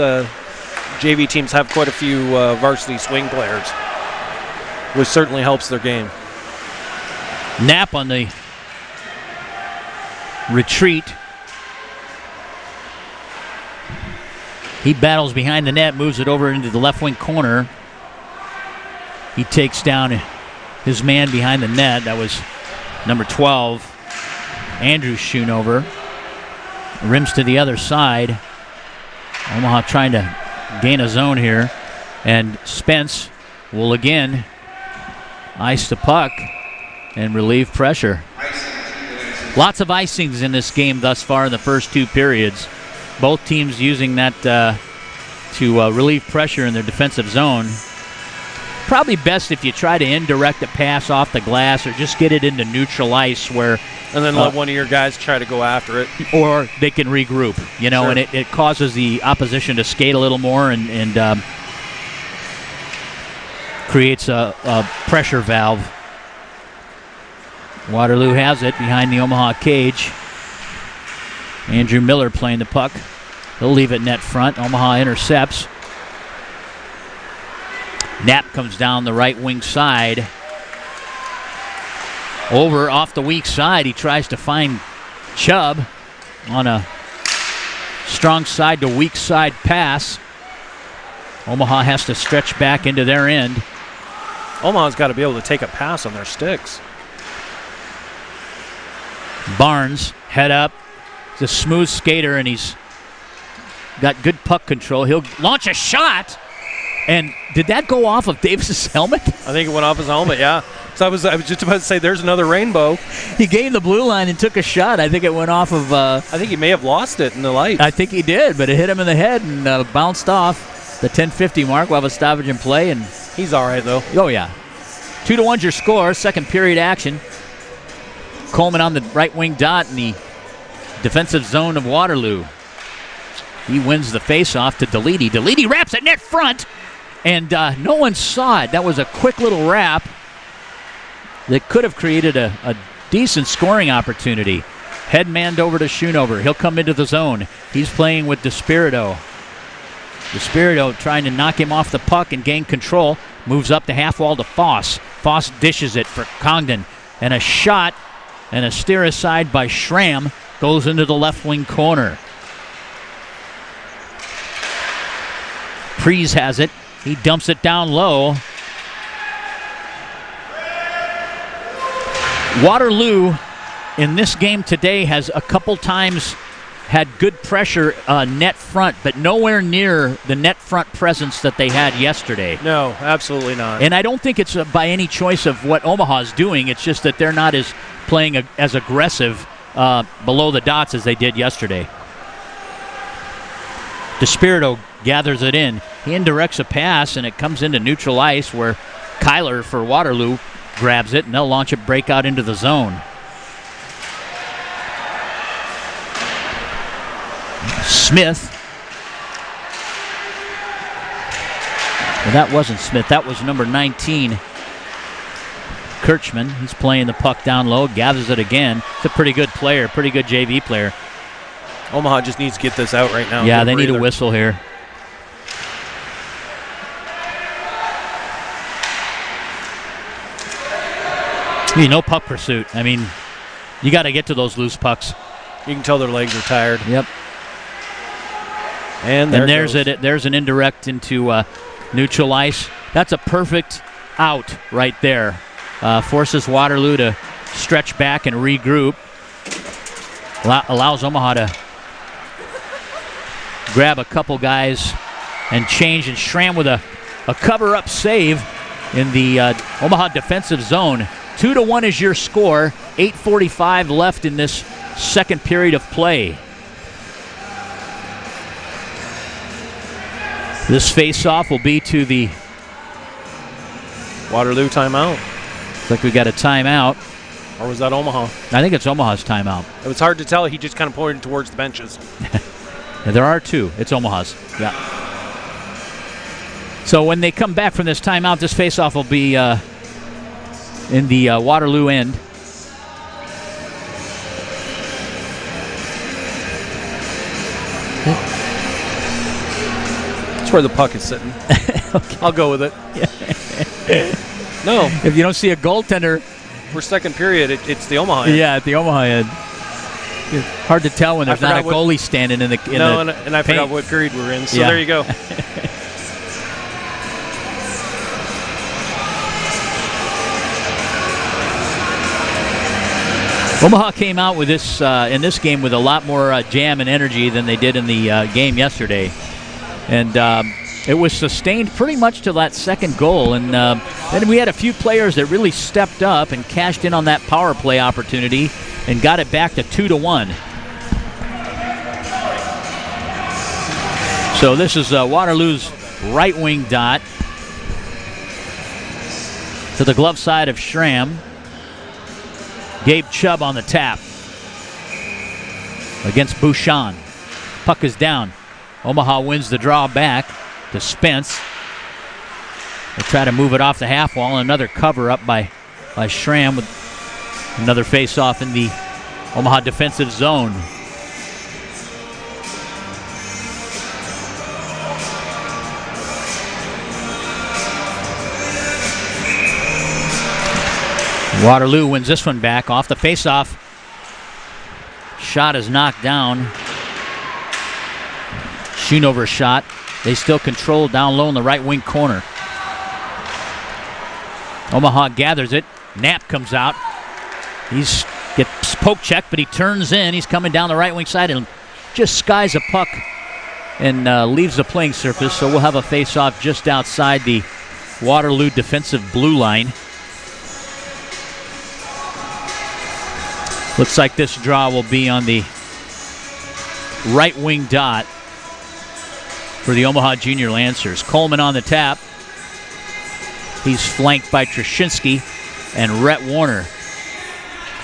JV teams have quite a few varsity swing players, which certainly helps their game. Knapp on the retreat. He battles behind the net, moves it over into the left wing corner. He takes down his man behind the net. That was number 12, Andrew Schoonover. Rims to the other side. Omaha trying to gain a zone here. And Spence will again ice the puck and relieve pressure. Lots of icings in this game thus far in the first 2 periods. Both teams using that to relieve pressure in their defensive zone. probably best if you try to indirect a pass off the glass or just get it into neutral ice where... And then let one of your guys try to go after it. Or they can regroup, Sure. and it causes the opposition to skate a little more and creates a pressure valve. Waterloo has it behind the Omaha cage. Andrew Miller playing the puck. He'll leave it net front. Omaha intercepts. Knapp comes down the right wing side. Over off the weak side. He tries to find Chubb on a strong side to weak side pass. Omaha has to stretch back into their end. Omaha's got to be able to take a pass on their sticks. Barnes, head up. He's a smooth skater, and he's got good puck control. He'll launch a shot. And did that go off of Davis's helmet? I think it went off his helmet, yeah. So I was just about to say, there's another rainbow. He gained the blue line and took a shot. I think it went off of... I think he may have lost it in the light. I think he did, but it hit him in the head and bounced off the 10:50 mark. We'll have a stoppage in play. And he's all right, though. Oh, yeah. 2-1's your score. Second period action. Coleman on the right wing dot in the defensive zone of Waterloo. He wins the faceoff to Deledy. Deledy wraps it net front, and no one saw it. That was a quick little wrap that could have created a decent scoring opportunity. Head manned over to Schoonover. He'll come into the zone. He's playing with DeSpirito. DeSpirito trying to knock him off the puck and gain control. Moves up the half wall to Foss. Foss dishes it for Congdon. And a shot and a steer aside by Schramm goes into the left wing corner. Prees has it. He dumps it down low. Waterloo in this game today has a couple times had good pressure net front, but nowhere near the net front presence that they had yesterday. No, absolutely not. And I don't think it's by any choice of what Omaha's doing. It's just that they're not playing as aggressive below the dots as they did yesterday. DeSpirito gathers it in. He indirects a pass, and it comes into neutral ice where Kyler for Waterloo grabs it, and they'll launch a breakout into the zone. Smith. Well, that wasn't Smith. That was number 19, Kirchman. He's playing the puck down low, gathers it again. It's a pretty good player, pretty good JV player. Omaha just needs to get this out right now. Yeah, they need a whistle here. No puck pursuit. I mean, you got to get to those loose pucks. You can tell their legs are tired. Yep. And there's an indirect into neutral ice. That's a perfect out right there. Forces Waterloo to stretch back and regroup. Allows Omaha to grab a couple guys and change, and Schramm with a cover-up save in the Omaha defensive zone. 2-1 is your score. 8:45 left in this second period of play. This face-off will be to the Waterloo timeout. Looks like we got a timeout. Or was that Omaha? I think it's Omaha's timeout. It was hard to tell. He just kind of pointed towards the benches. There are two. It's Omaha's. Yeah. So when they come back from this timeout, this face-off will be in the Waterloo end. That's where the puck is sitting. Okay. I'll go with it. No. If you don't see a goaltender. For second period, it's the Omaha end. Yeah, at the Omaha end. It's hard to tell when there's not a goalie standing in the and I forgot what period we're in, so there you go. Omaha came out with this in this game with a lot more jam and energy than they did in the game yesterday. And it was sustained pretty much to that second goal. And then we had a few players that really stepped up and cashed in on that power play opportunity and got it back to 2-1. So this is Waterloo's right wing dot. to the glove side of Schramm. Gabe Chubb on the tap against Bouchon. Puck is down. Omaha wins the draw back to Spence. They try to move it off the half wall. Another cover up by Schramm with another face-off in the Omaha defensive zone. Waterloo wins this one back off the face-off. Shot is knocked down. Schoonover shot. They still control down low in the right wing corner. Omaha gathers it. Knapp comes out. He's gets poke checked, but he turns in. He's coming down the right wing side and just skies a puck and leaves the playing surface. So we'll have a face-off just outside the Waterloo defensive blue line. Looks like this draw will be on the right wing dot for the Omaha Junior Lancers. Coleman on the tap. He's flanked by Trashinsky and Rhett Warner.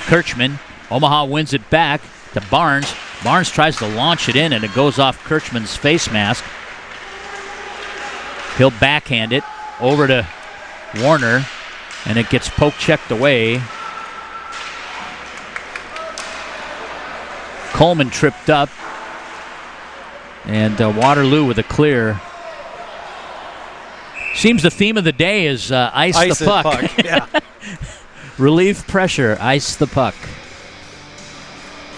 Kirchman, Omaha wins it back to Barnes. Barnes tries to launch it in, and it goes off Kirchman's face mask. He'll backhand it over to Warner, and it gets poke checked away. Coleman tripped up, and Waterloo with a clear. Seems the theme of the day is ice the puck. Yeah. Relieve pressure, ice the puck.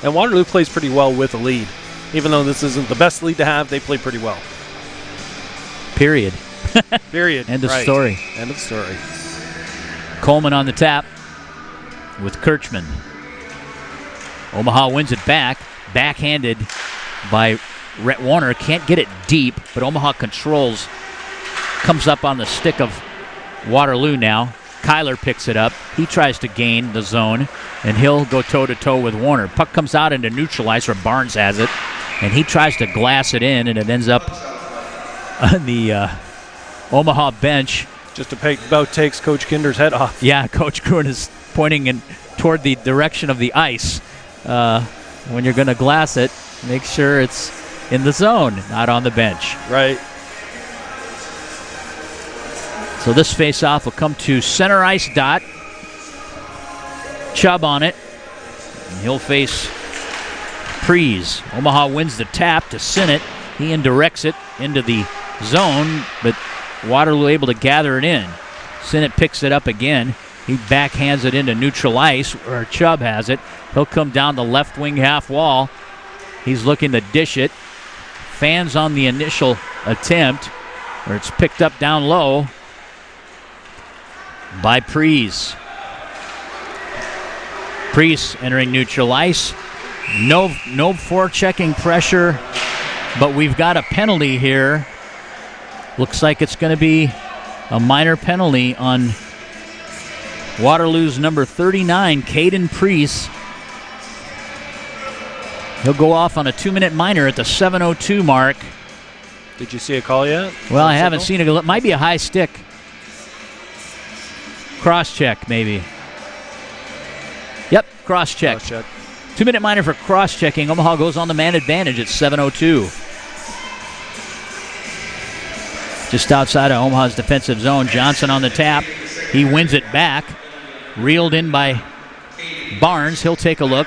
And Waterloo plays pretty well with a lead. Even though this isn't the best lead to have, they play pretty well. Period. Period. End of story. End of story. Coleman on the tap with Kirchman. Omaha wins it back. Backhanded by Rhett Warner. Can't get it deep, but Omaha controls. Comes up on the stick of Waterloo now. Kyler picks it up. He tries to gain the zone, and he'll go toe-to-toe with Warner. Puck comes out into neutral ice where Barnes has it, and he tries to glass it in, and it ends up on the Omaha bench. Just about takes Coach Kinder's head off. Yeah, Coach Gruen is pointing toward the direction of the ice. When you're going to glass it, make sure it's in the zone, not on the bench. Right. So this face-off will come to center ice dot. Chubb on it. And he'll face Prees. Omaha wins the tap to Sinnott. He indirects it into the zone, but Waterloo able to gather it in. Sinnott picks it up again. He backhands it into neutral ice where Chubb has it. He'll come down the left wing half wall. He's looking to dish it. Fans on the initial attempt, where it's picked up down low by Prees. Prees entering neutral ice. No forechecking pressure, but we've got a penalty here. Looks like it's going to be a minor penalty on Waterloo's number 39, Caden Prees. He'll go off on a 2-minute minor at the 7:02 mark. Did you see a call yet? Well, I haven't seen it. It might be a high stick. Cross-check, maybe. Yep, cross-check. 2-minute minor for cross-checking. Omaha goes on the man advantage at 7:02. Just outside of Omaha's defensive zone. Johnson on the tap. He wins it back. Reeled in by Barnes. He'll take a look.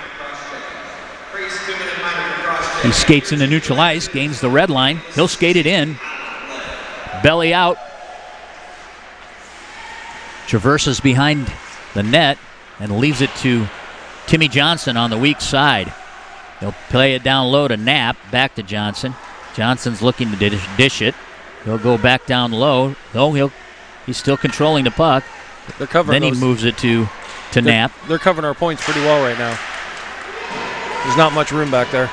He skates into neutral ice, gains the red line. He'll skate it in. Belly out. Traverses behind the net and leaves it to Timmy Johnson on the weak side. He'll play it down low to Knapp. Back to Johnson. Johnson's looking to dish it. He'll go back down low. No, he's still controlling the puck. They're covering. Then he moves it to Knapp. They're covering our points pretty well right now. There's not much room back there.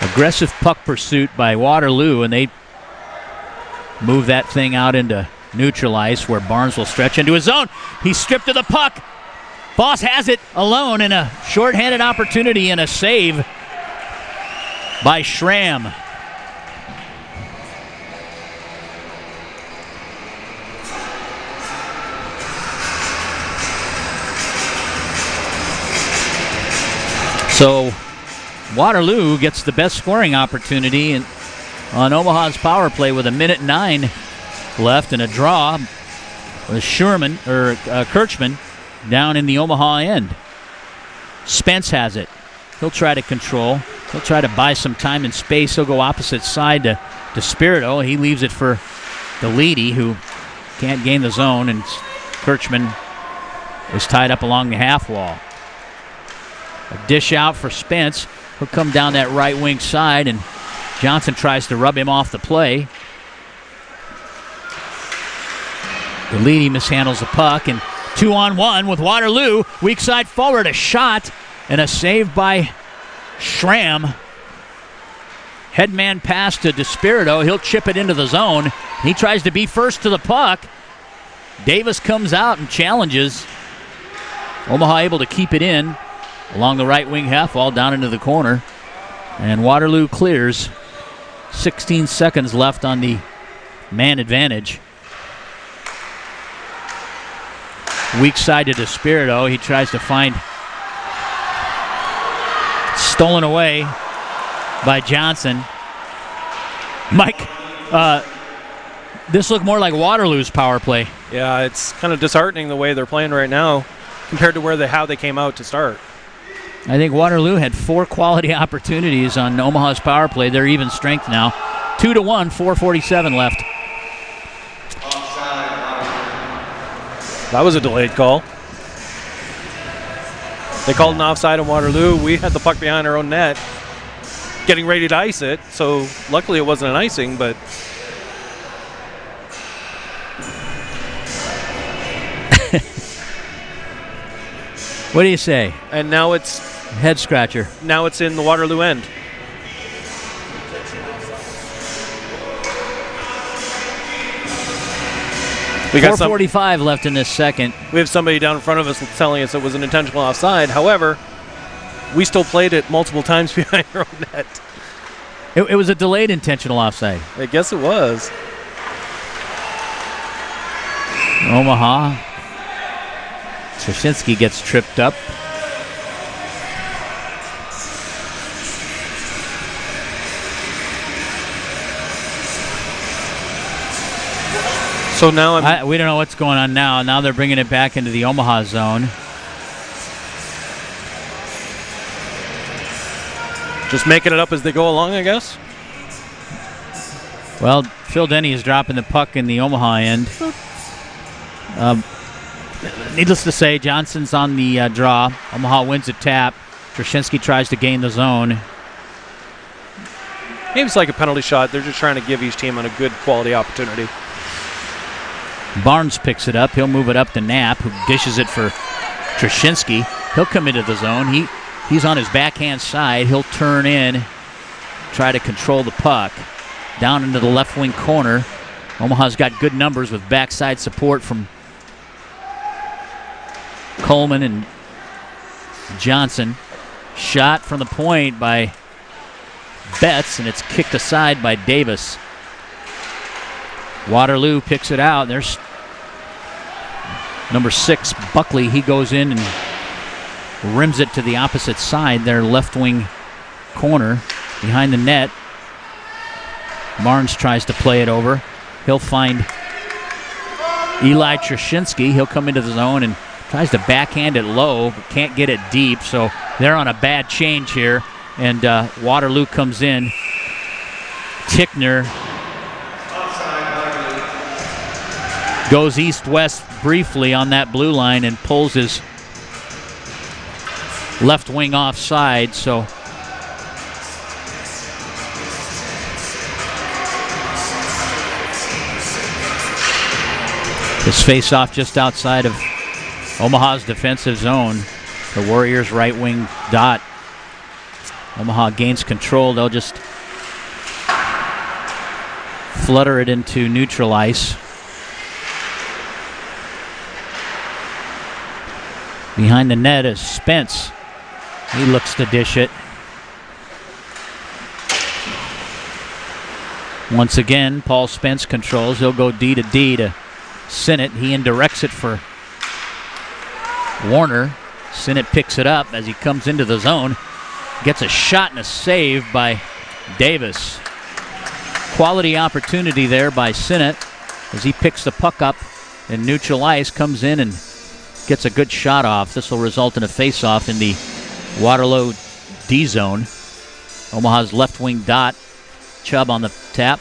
Aggressive puck pursuit by Waterloo, and they move that thing out into neutral ice where Barnes will stretch into his zone. He's stripped of the puck. Foss has it alone in a shorthanded opportunity and a save by Schramm. So Waterloo gets the best scoring opportunity on Omaha's power play with 1:09 left and a draw with Kirchman down in the Omaha end. Spence has it. He'll try to control. He'll try to buy some time and space. He'll go opposite side to Spirito. He leaves it for the Leedy, who can't gain the zone, and Kirchman is tied up along the half wall. A dish out for Spence. He'll come down that right wing side, and Johnson tries to rub him off the play. The Leedy mishandles the puck, and 2-on-1 with Waterloo. Weak side forward, a shot, and a save by Schramm. Headman pass to DeSpirito. He'll chip it into the zone. He tries to be first to the puck. Davis comes out and challenges. Omaha able to keep it in along the right wing half wall down into the corner. And Waterloo clears. 16 seconds left on the man advantage. Weak side to DeSpirito. He tries to find. Stolen away by Johnson. Mike, this looked more like Waterloo's power play. Yeah, it's kind of disheartening the way they're playing right now compared to how they came out to start. I think Waterloo had 4 quality opportunities on Omaha's power play. They're even strength now. 2-1, 4:47 left. That was a delayed call. They called an offside on Waterloo. We had the puck behind our own net, getting ready to ice it. So luckily it wasn't an icing, but what do you say? And now it's head scratcher. Now it's in the Waterloo end. We got 4:45 left in this second. We have somebody down in front of us telling us it was an intentional offside. However, we still played it multiple times behind our own net. It was a delayed intentional offside. I guess it was. Omaha. Trzcinski gets tripped up. So now we don't know what's going on now. Now they're bringing it back into the Omaha zone. Just making it up as they go along, I guess. Well, Phil Denny is dropping the puck in the Omaha end. Needless to say, Johnson's on the draw. Omaha wins a tap. Trzcinski tries to gain the zone. Maybe it's like a penalty shot. They're just trying to give each team a good quality opportunity. Barnes picks it up. He'll move it up to Knapp, who dishes it for Trzcinski. He'll come into the zone. He's on his backhand side. He'll turn in, try to control the puck. Down into the left wing corner. Omaha's got good numbers with backside support from Coleman and Johnson. Shot from the point by Betts, and it's kicked aside by Davis. Waterloo picks it out. There's number 6, Buckley. He goes in and rims it to the opposite side, their left wing corner behind the net. Barnes tries to play it over. He'll find Eli Trzcinski. He'll come into the zone and tries to backhand it low, but can't get it deep. So they're on a bad change here. And Waterloo comes in. Tickner goes east-west briefly on that blue line and pulls his left wing offside. So his face-off just outside of Omaha's defensive zone. The Warriors' right wing dot. Omaha gains control. They'll just flutter it into neutral ice. Behind the net is Spence. He looks to dish it. Once again, Paul Spence controls. He'll go D to D to Sinnott. He indirects it for Warner. Sinnott picks it up as he comes into the zone. Gets a shot and a save by Davis. Quality opportunity there by Sinnott as he picks the puck up in neutral ice, comes in and gets a good shot off. This will result in a face-off in the Waterloo D zone. Omaha's left wing dot. Chubb on the tap.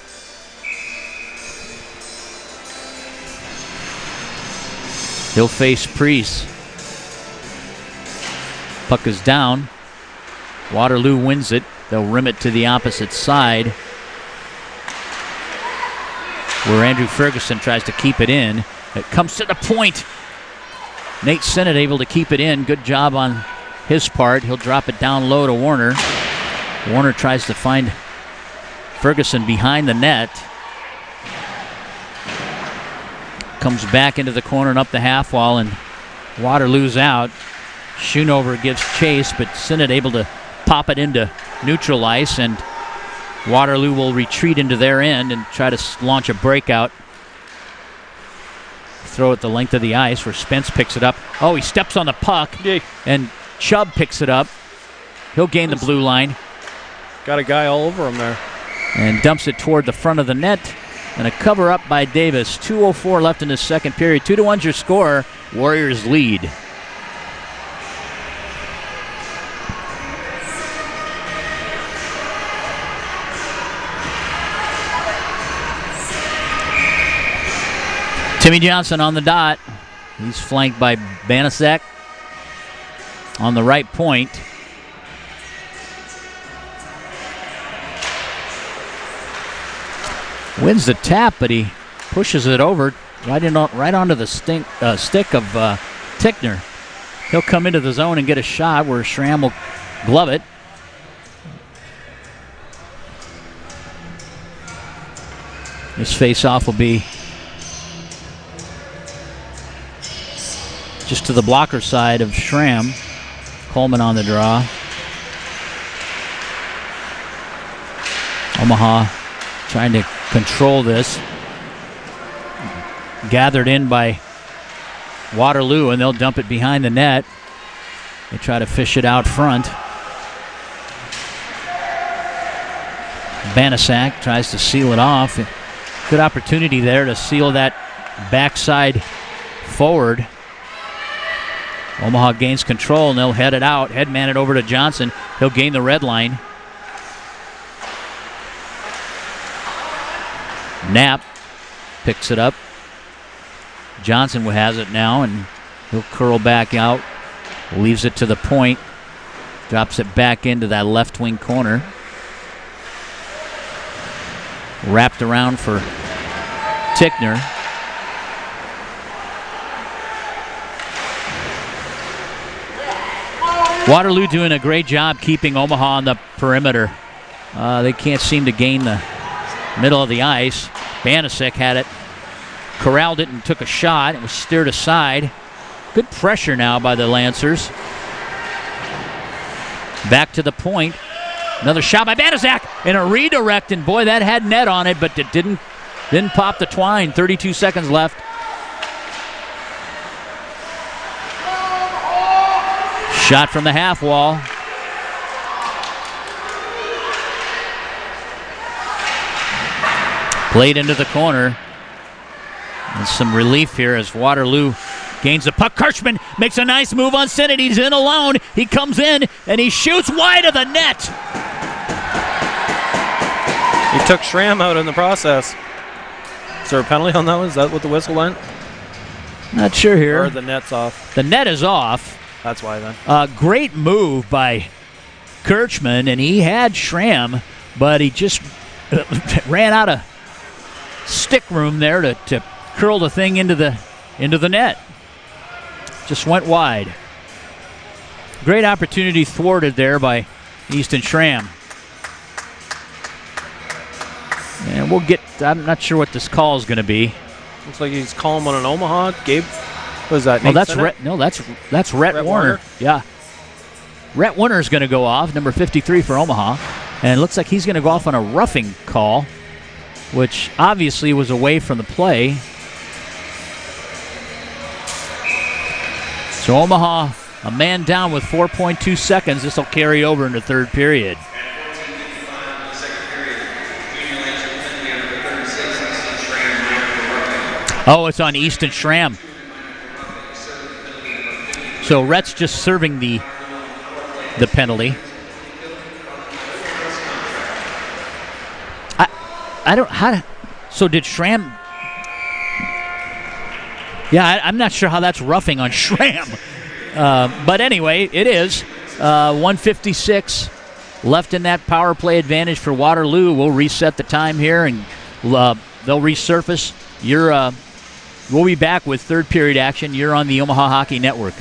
He'll face Priest. Puck is down. Waterloo wins it. They'll rim it to the opposite side, where Andrew Ferguson tries to keep it in. It comes to the point. Nate Sinnott able to keep it in. Good job on his part. He'll drop it down low to Warner. Warner tries to find Ferguson behind the net. Comes back into the corner and up the half wall, and Waterloo's out. Schoonover gives chase, but Sinnott able to pop it into neutral ice, and Waterloo will retreat into their end and try to launch a breakout. Throw it the length of the ice where Spence picks it up. Oh, he steps on the puck, and Chubb picks it up. He'll gain the blue line. Got a guy all over him there. And dumps it toward the front of the net. And a cover up by Davis. 2:04 left in the second period. 2-1's your score. Warriors lead. Timmy Johnson on the dot. He's flanked by Banasek on the right point. Wins the tap, but he pushes it over right onto the stick of Tickner. He'll come into the zone and get a shot where Schramm will glove it. This face-off will be just to the blocker side of Schramm. Coleman on the draw. Omaha trying to control this. Gathered in by Waterloo, and they'll dump it behind the net. They try to fish it out front. Banasek tries to seal it off. Good opportunity there to seal that backside forward. Omaha gains control, and they'll head it out. Headman it over to Johnson. He'll gain the red line. Knapp picks it up. Johnson has it now, and he'll curl back out. Leaves it to the point. Drops it back into that left wing corner. Wrapped around for Tickner. Waterloo doing a great job keeping Omaha on the perimeter. They can't seem to gain the middle of the ice. Banasek had it, corralled it, and took a shot. It was steered aside. Good pressure now by the Lancers. Back to the point. Another shot by Banasek and a redirect, and boy, that had net on it, but it didn't pop the twine. 32 seconds left. Shot from the half wall. Played into the corner. And some relief here as Waterloo gains the puck. Kirschman makes a nice move on Sinnott. He's in alone. He comes in and he shoots wide of the net. He took Schramm out in the process. Is there a penalty on that one? Is that what the whistle went? Not sure here. Or the net's off? The net is off. That's why then. Great move by Kirchman, and he had Schramm, but he just ran out of stick room there to curl the thing into the net. Just went wide. Great opportunity thwarted there by Easton Schramm. And we'll get, I'm not sure what this call is going to be. Looks like he's calling on an Omaha. Gabe, what is that? Oh, that's Rhett Warner. Yeah. Rhett Warner is going to go off, number 53 for Omaha. And it looks like he's going to go off on a roughing call, which obviously was away from the play. So Omaha A man down with 4.2 seconds. This will carry over into third period. Oh, it's on Easton Schramm. So Rhett's just serving the penalty. I don't how to, so did Schramm? Yeah, I'm not sure how that's roughing on Schramm. But anyway, it is 1:56 left in that power play advantage for Waterloo. We'll reset the time here, and they'll resurface. We'll be back with third period action. You're on the Omaha Hockey Network.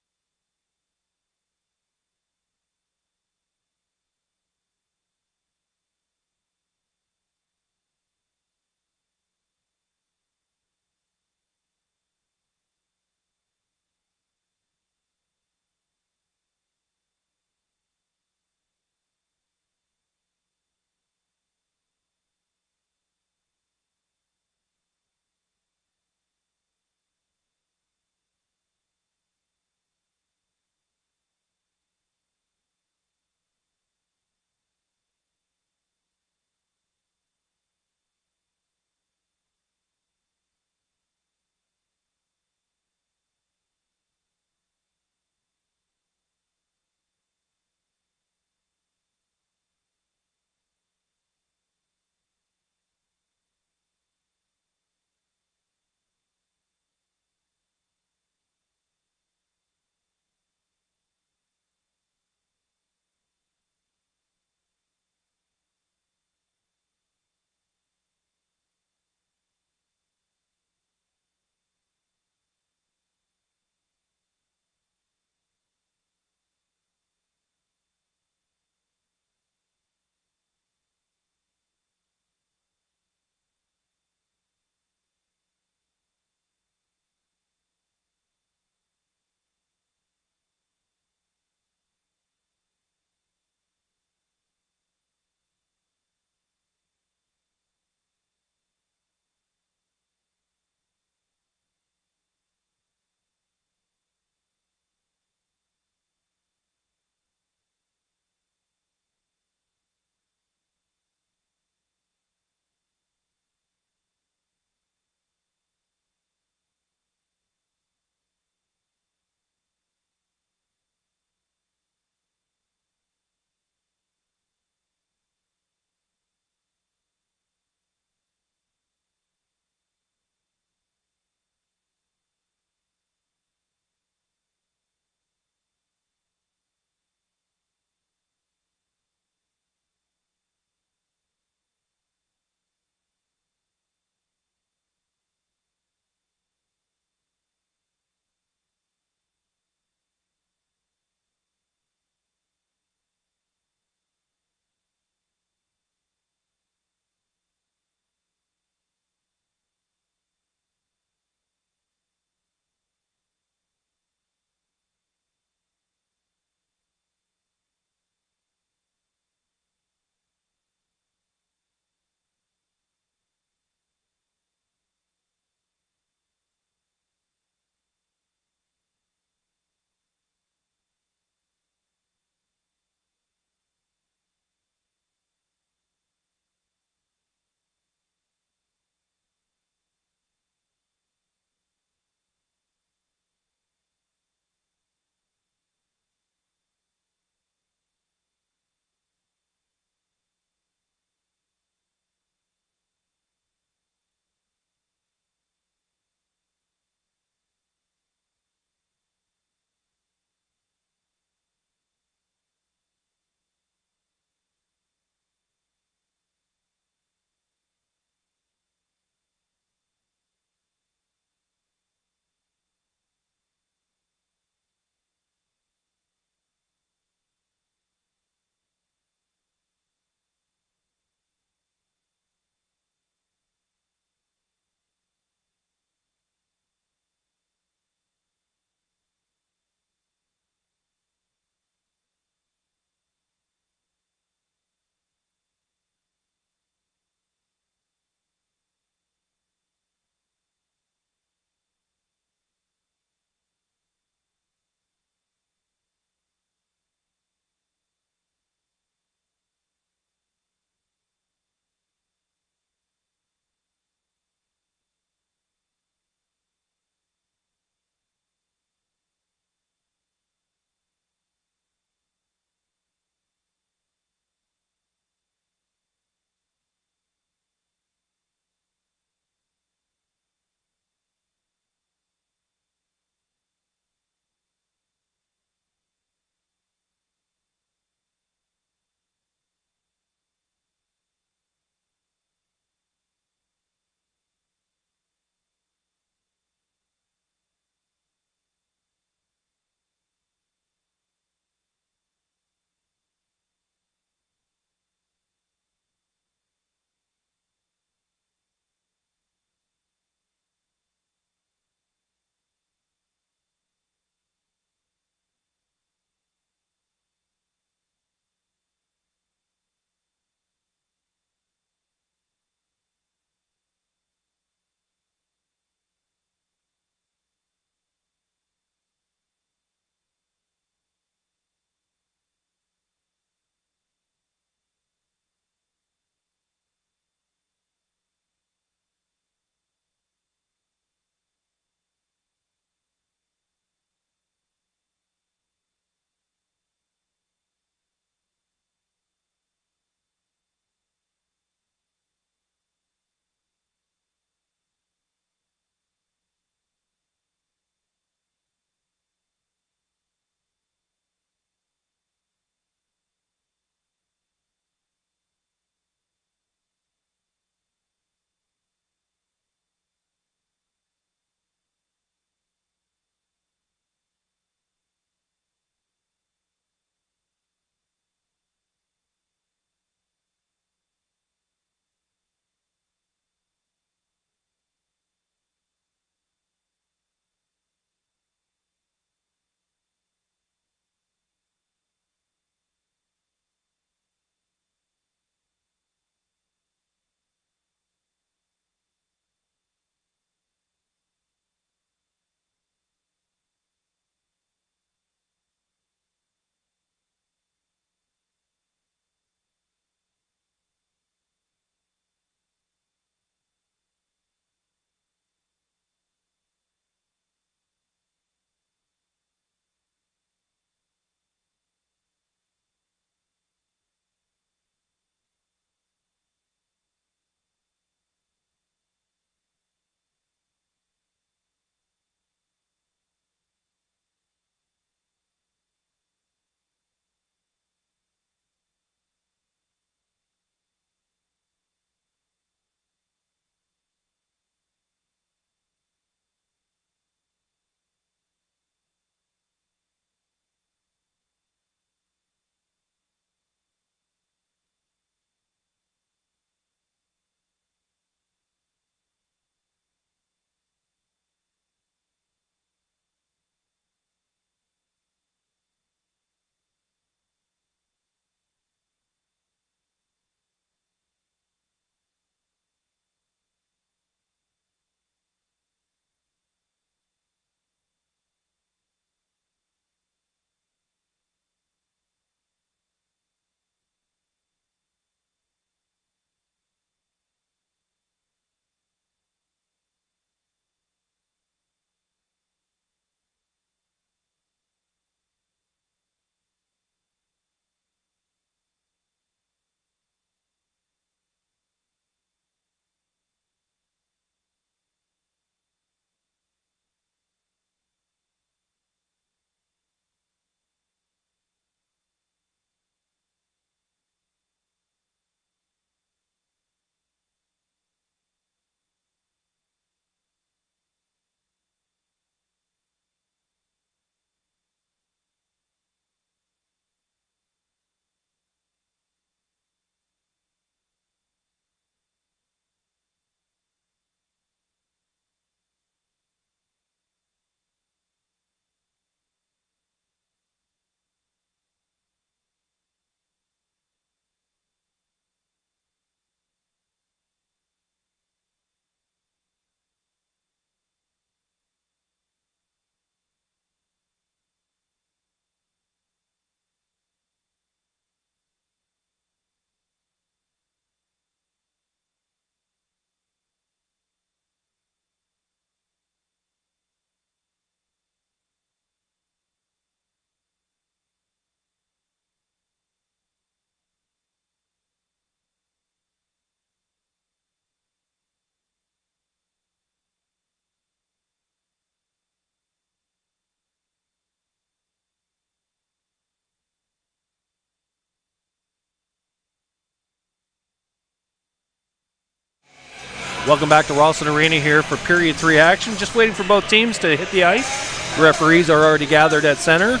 Welcome back to Ralston Arena here for period 3 action. Just waiting for both teams to hit the ice. Referees are already gathered at center.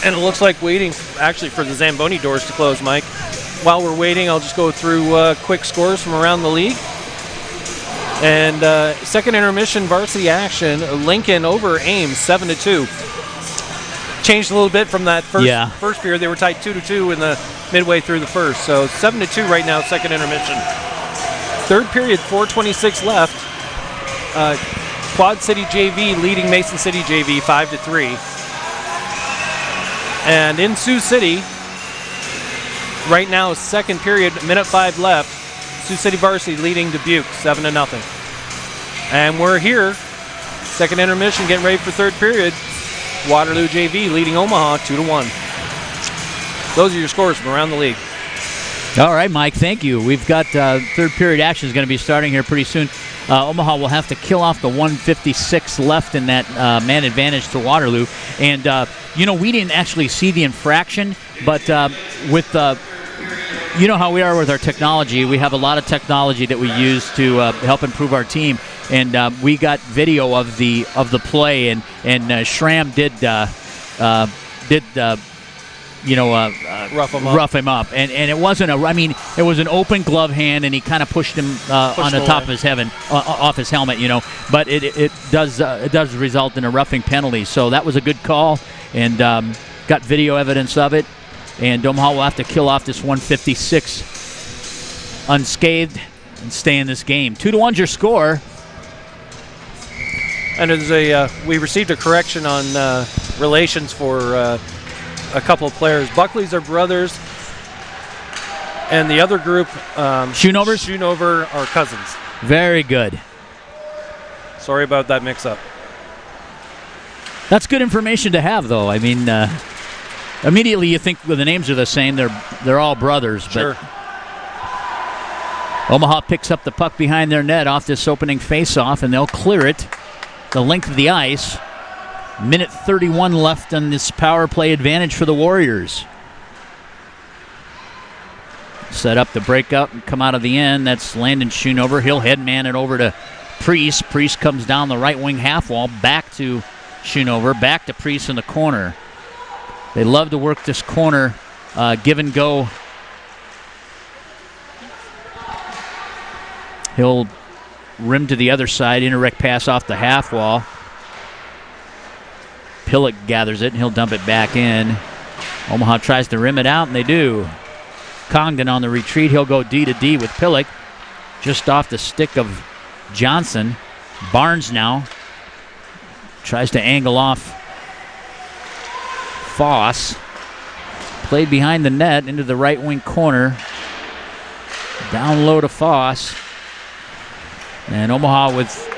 And it looks like waiting actually for the Zamboni doors to close, Mike. While we're waiting, I'll just go through quick scores from around the league. And second intermission varsity action, Lincoln over Ames 7-2. Changed a little bit from that first period. They were tied 2-2 in the midway through the first. So 7-2 right now, second intermission. Third period, 4:26 left. Quad City JV leading Mason City JV 5-3. And in Sioux City, right now, second period, minute 5 left. Sioux City varsity leading Dubuque 7-0. And we're here, second intermission, getting ready for third period. Waterloo JV leading Omaha 2-1. Those are your scores from around the league. All right, Mike, thank you. We've got third period action is going to be starting here pretty soon. Omaha will have to kill off the 1:56 left in that man advantage to Waterloo. And, we didn't actually see the infraction, but with you know how we are with our technology. We have a lot of technology that we use to help improve our team. And we got video of the play, and Schramm did rough him up, and it wasn't it was an open glove hand, and he kind of pushed him on the top of his off his helmet, but it does result in a roughing penalty. So that was a good call, and got video evidence of it, and Omaha will have to kill off this 156 unscathed and stay in this game. 2-1's your score. And we received a correction on relations for a couple of players. Buckley's are brothers, and the other group, Schoonover, are cousins. Very good. Sorry about that mix-up. That's good information to have, though. I mean, immediately you think, well, the names are the same. They're all brothers. Sure. But Omaha picks up the puck behind their net off this opening face-off, and they'll clear it the length of the ice. Minute 31 left on this power play advantage for the Warriors. Set up the breakup and come out of the end. That's Landon Schoonover. He'll headman it over to Priest. Priest comes down the right wing half wall, back to Schoonover, back to Priest in the corner. They love to work this corner, give and go. He'll rim to the other side, indirect pass off the half wall. Pillock gathers it, and he'll dump it back in. Omaha tries to rim it out, and they do. Congdon on the retreat. He'll go D to D with Pillock, just off the stick of Johnson. Barnes now tries to angle off Foss. Played behind the net into the right wing corner. Down low to Foss. And Omaha with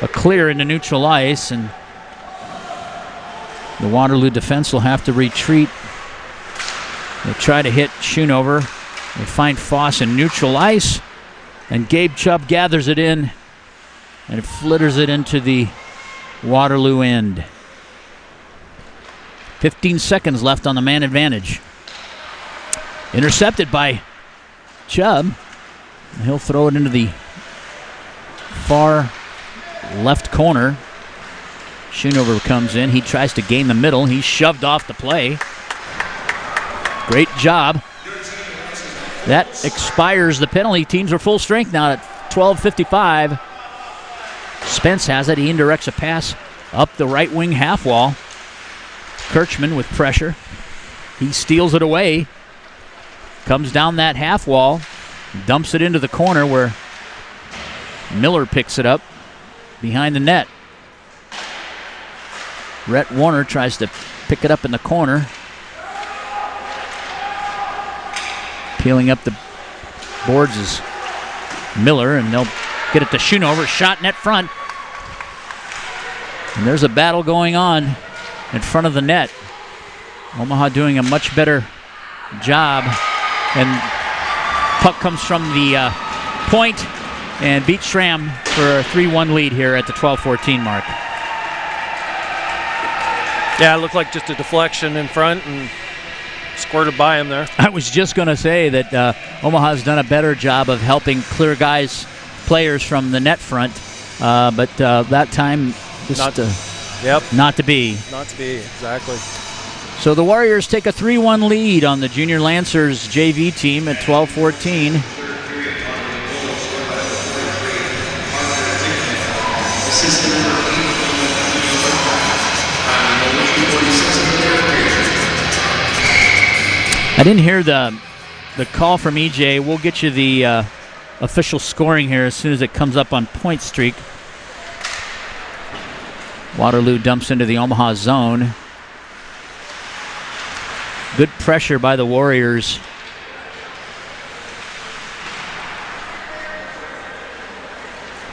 a clear into neutral ice, and the Waterloo defense will have to retreat. They try to hit Schoonover. They find Foss in neutral ice, and Gabe Chubb gathers it in and flitters it into the Waterloo end. 15 seconds left on the man advantage. Intercepted by Chubb. He'll throw it into the far left corner. Schoonover comes in. He tries to gain the middle. He's shoved off the play. Great job. That expires the penalty. Teams are full strength now at 12:55. Spence has it. He indirects a pass up the right wing half wall. Kirchman with pressure. He steals it away. Comes down that half wall. Dumps it into the corner where Miller picks it up behind the net. Rhett Warner tries to pick it up in the corner. Peeling up the boards is Miller, and they'll get it to Schoonover. Shot net front. And there's a battle going on in front of the net. Omaha doing a much better job. And puck comes from the point and beats Schramm for a 3-1 lead here at the 12:14 mark. Yeah, it looked like just a deflection in front and squirted by him there. I was just going to say that Omaha's done a better job of helping clear guys players from the net front, but that time just not to be. Not to be, exactly. So the Warriors take a 3-1 lead on the Junior Lancers JV team at 12-14. I didn't hear the call from EJ. We'll get you the official scoring here as soon as it comes up on Point Streak. Waterloo dumps into the Omaha zone. Good pressure by the Warriors.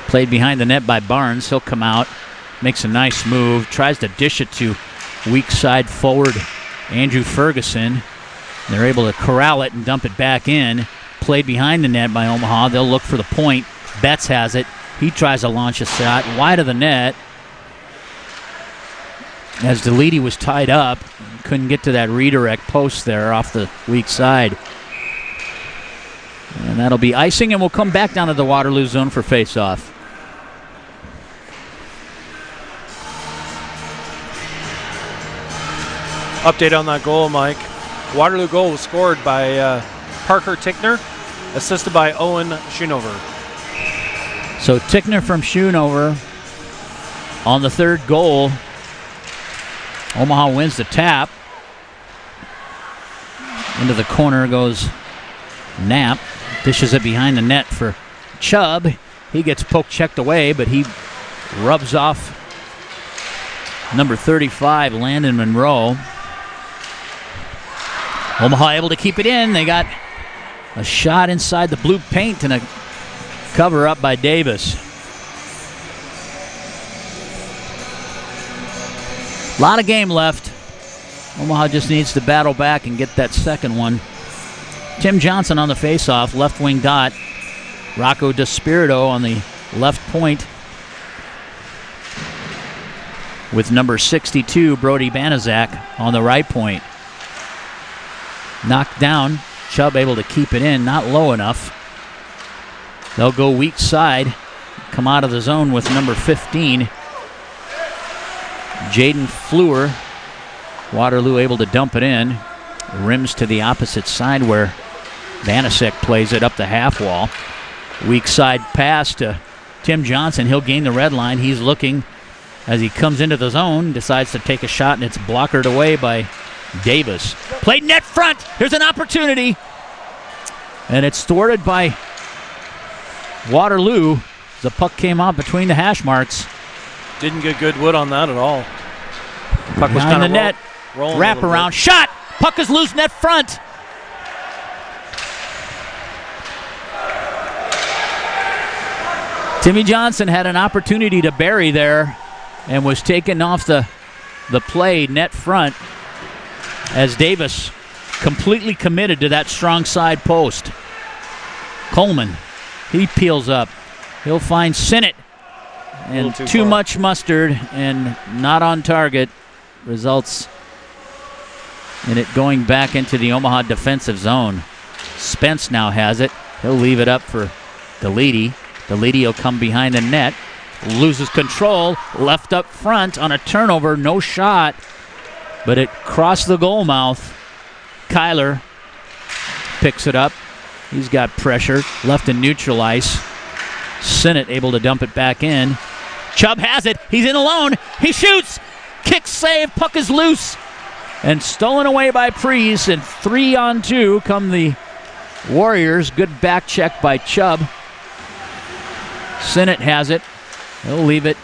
Played behind the net by Barnes. He'll come out, makes a nice move, tries to dish it to weak side forward Andrew Ferguson. They're able to corral it and dump it back in. Played behind the net by Omaha. They'll look for the point. Betts has it. He tries to launch a shot wide of the net. As DeLeedy was tied up, couldn't get to that redirect post there off the weak side. And that'll be icing, and we'll come back down to the Waterloo zone for face-off. Update on that goal, Mike. Waterloo goal was scored by Parker Tickner, assisted by Owen Schoonover. So Tickner from Schoonover on the third goal. Omaha wins the tap. Into the corner goes Knapp. Dishes it behind the net for Chubb. He gets poke-checked away, but he rubs off number 35, Landon Monroe. Omaha able to keep it in. They got a shot inside the blue paint and a cover up by Davis. A lot of game left. Omaha just needs to battle back and get that second one. Tim Johnson on the faceoff, left wing dot. Rocco DeSpirito on the left point. With number 62, Brody Banaszak on the right point. Knocked down. Chubb able to keep it in, not low enough. They'll go weak side. Come out of the zone with number 15. Jaden Fleur. Waterloo able to dump it in. Rims to the opposite side where Banaszak plays it up the half wall. Weak side pass to Tim Johnson. He'll gain the red line. He's looking as he comes into the zone. Decides to take a shot, and it's blockered away by Davis. Played net front. Here's an opportunity. And it's thwarted by Waterloo. The puck came out between the hash marks. Didn't get good wood on that at all. Puck was behind kind the of net. Wrap around. Shot. Puck is loose net front. Timmy Johnson had an opportunity to bury there and was taken off the play net front as Davis completely committed to that strong side post. Coleman, he peels up. He'll find Sinnott. And too much mustard and not on target results in it going back into the Omaha defensive zone. Spence now has it. He'll leave it up for DeLeedy. DeLeedy will come behind the net. Loses control. Left up front on a turnover. No shot. But it crossed the goal mouth. Kyler picks it up. He's got pressure. Left in neutral ice. Sinnott able to dump it back in. Chubb has it. He's in alone. He shoots. Kick save. Puck is loose. And stolen away by Preece. And 3-on-2 come the Warriors. Good back check by Chubb. Sinnott has it. He'll leave it.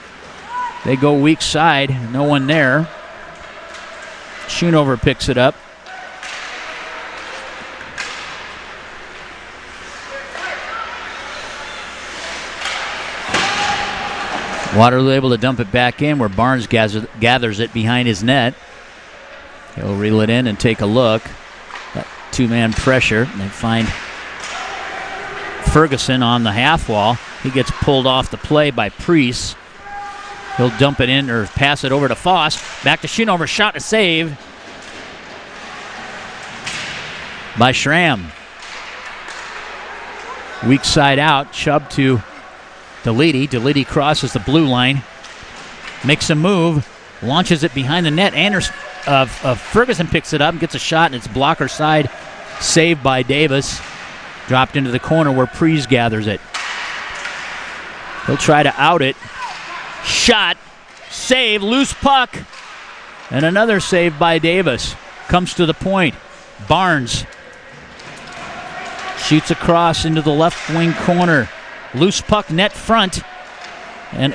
They go weak side. No one there. Schoonover picks it up. Waterloo able to dump it back in where Barnes gathers it behind his net. He'll reel it in and take a look. That two-man pressure. And they find Ferguson on the half wall. He gets pulled off the play by Preece. He'll dump it in or pass it over to Foss. Back to Schoonover. Shot and save by Schramm. Weak side out. Chubb to Deledy crosses the blue line, makes a move, launches it behind the net. Ferguson picks it up and gets a shot, and it's blocker side, saved by Davis. Dropped into the corner where Prees gathers it. He'll try to out it. Shot, save, loose puck, and another save by Davis. Comes to the point. Barnes shoots across into the left wing corner. Loose puck, net front, and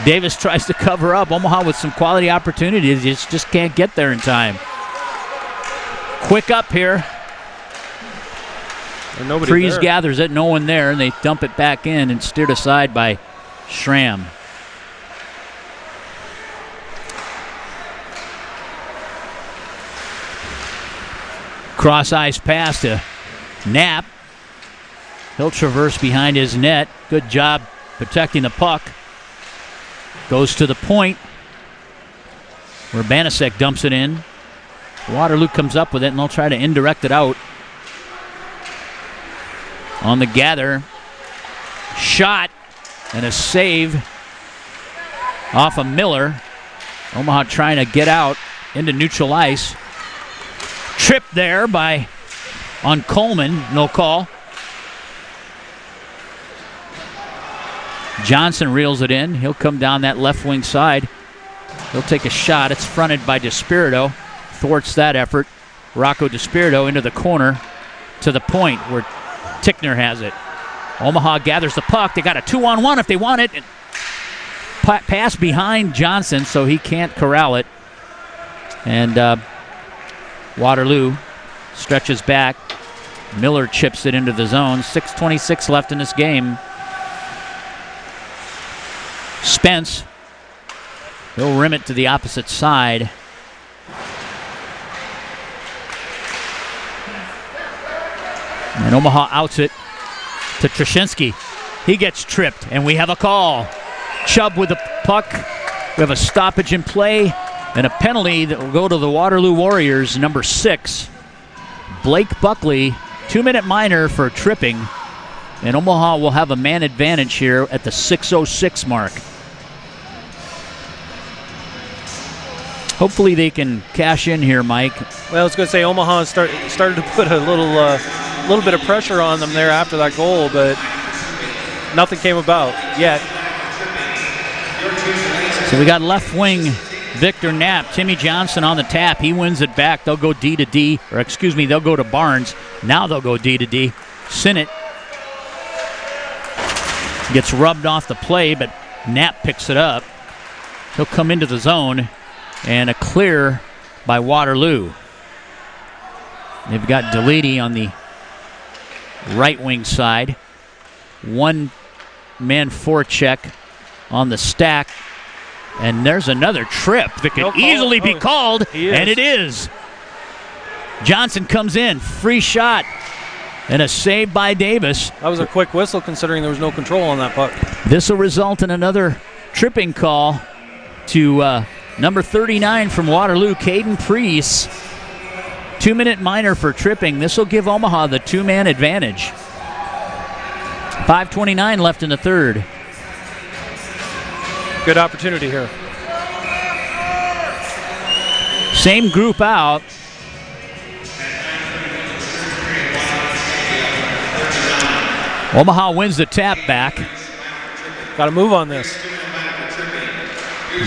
Davis tries to cover up. Omaha with some quality opportunities, just can't get there in time. Quick up here. Prees gathers it, no one there, and they dump it back in and steered aside by Schramm. Cross ice pass to Knapp. He'll traverse behind his net. Good job protecting the puck. Goes to the point where Banasek dumps it in. Waterloo comes up with it, and they'll try to indirect it out. On the gather. Shot and a save off of Miller. Omaha trying to get out into neutral ice. Tripped there on Coleman. No call. Johnson reels it in. He'll come down that left wing side. He'll take a shot. It's fronted by DeSpirito. Thwarts that effort. Rocco DeSpirito into the corner to the point where Tickner has it. Omaha gathers the puck. They got a 2-on-1 if they want it. Pass behind Johnson so he can't corral it. And Waterloo stretches back. Miller chips it into the zone. 6:26 left in this game. Spence, he'll rim it to the opposite side. And Omaha outs it to Trashinsky. He gets tripped, and we have a call. Chubb with the puck. We have a stoppage in play and a penalty that will go to the Waterloo Warriors, number 6. Blake Buckley, 2-minute minor for tripping. And Omaha will have a man advantage here at the 6:06 mark. Hopefully they can cash in here, Mike. Well, I was going to say Omaha started to put a little bit of pressure on them there after that goal, but nothing came about yet. So we got left wing Victor Knapp, Timmy Johnson on the tap. He wins it back. They'll go D to D, they'll go to Barnes. Now they'll go D to D. Sinnott gets rubbed off the play, but Knapp picks it up. He'll come into the zone, and a clear by Waterloo. They've got Deledy on the right wing side. One-man forecheck on the stack. And there's another trip that could easily be called, and it is. Johnson comes in, free shot, and a save by Davis. That was a quick whistle considering there was no control on that puck. This will result in another tripping call to number 39 from Waterloo, Caden Prees. 2-minute minor for tripping. This will give Omaha the 2-man advantage. 5:29 left in the third. Good opportunity here. Same group out. Omaha wins the tap back. Got to move on this.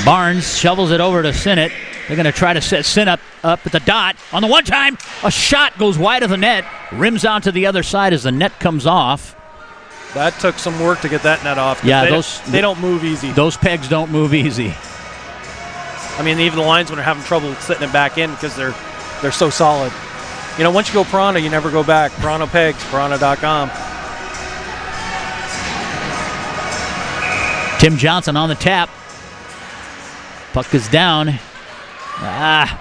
Barnes shovels it over to Sinnott. They're going to try to set Sinnott up at the dot. On the one time, a shot goes wide of the net. Rims out to the other side as the net comes off. That took some work to get that net off. Yeah, they don't move easy. Those pegs don't move easy. I mean, even the linesmen are having trouble sitting it back in because they're so solid. You know, once you go Piranha, you never go back. Piranha pegs, piranha.com. Tim Johnson on the tap. Puck is down.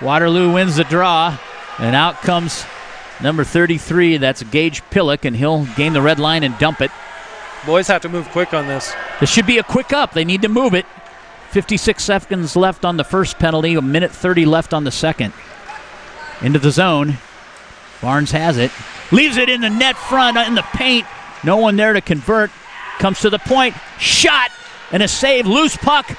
Waterloo wins the draw. And out comes number 33. That's Gage Pillock, and he'll gain the red line and dump it. Boys have to move quick on this. This should be a quick up. They need to move it. 56 seconds left on the first penalty. 1:30 left on the second. Into the zone. Barnes has it. Leaves it in the net front, in the paint. No one there to convert. comes to the point, shot, and a save, loose puck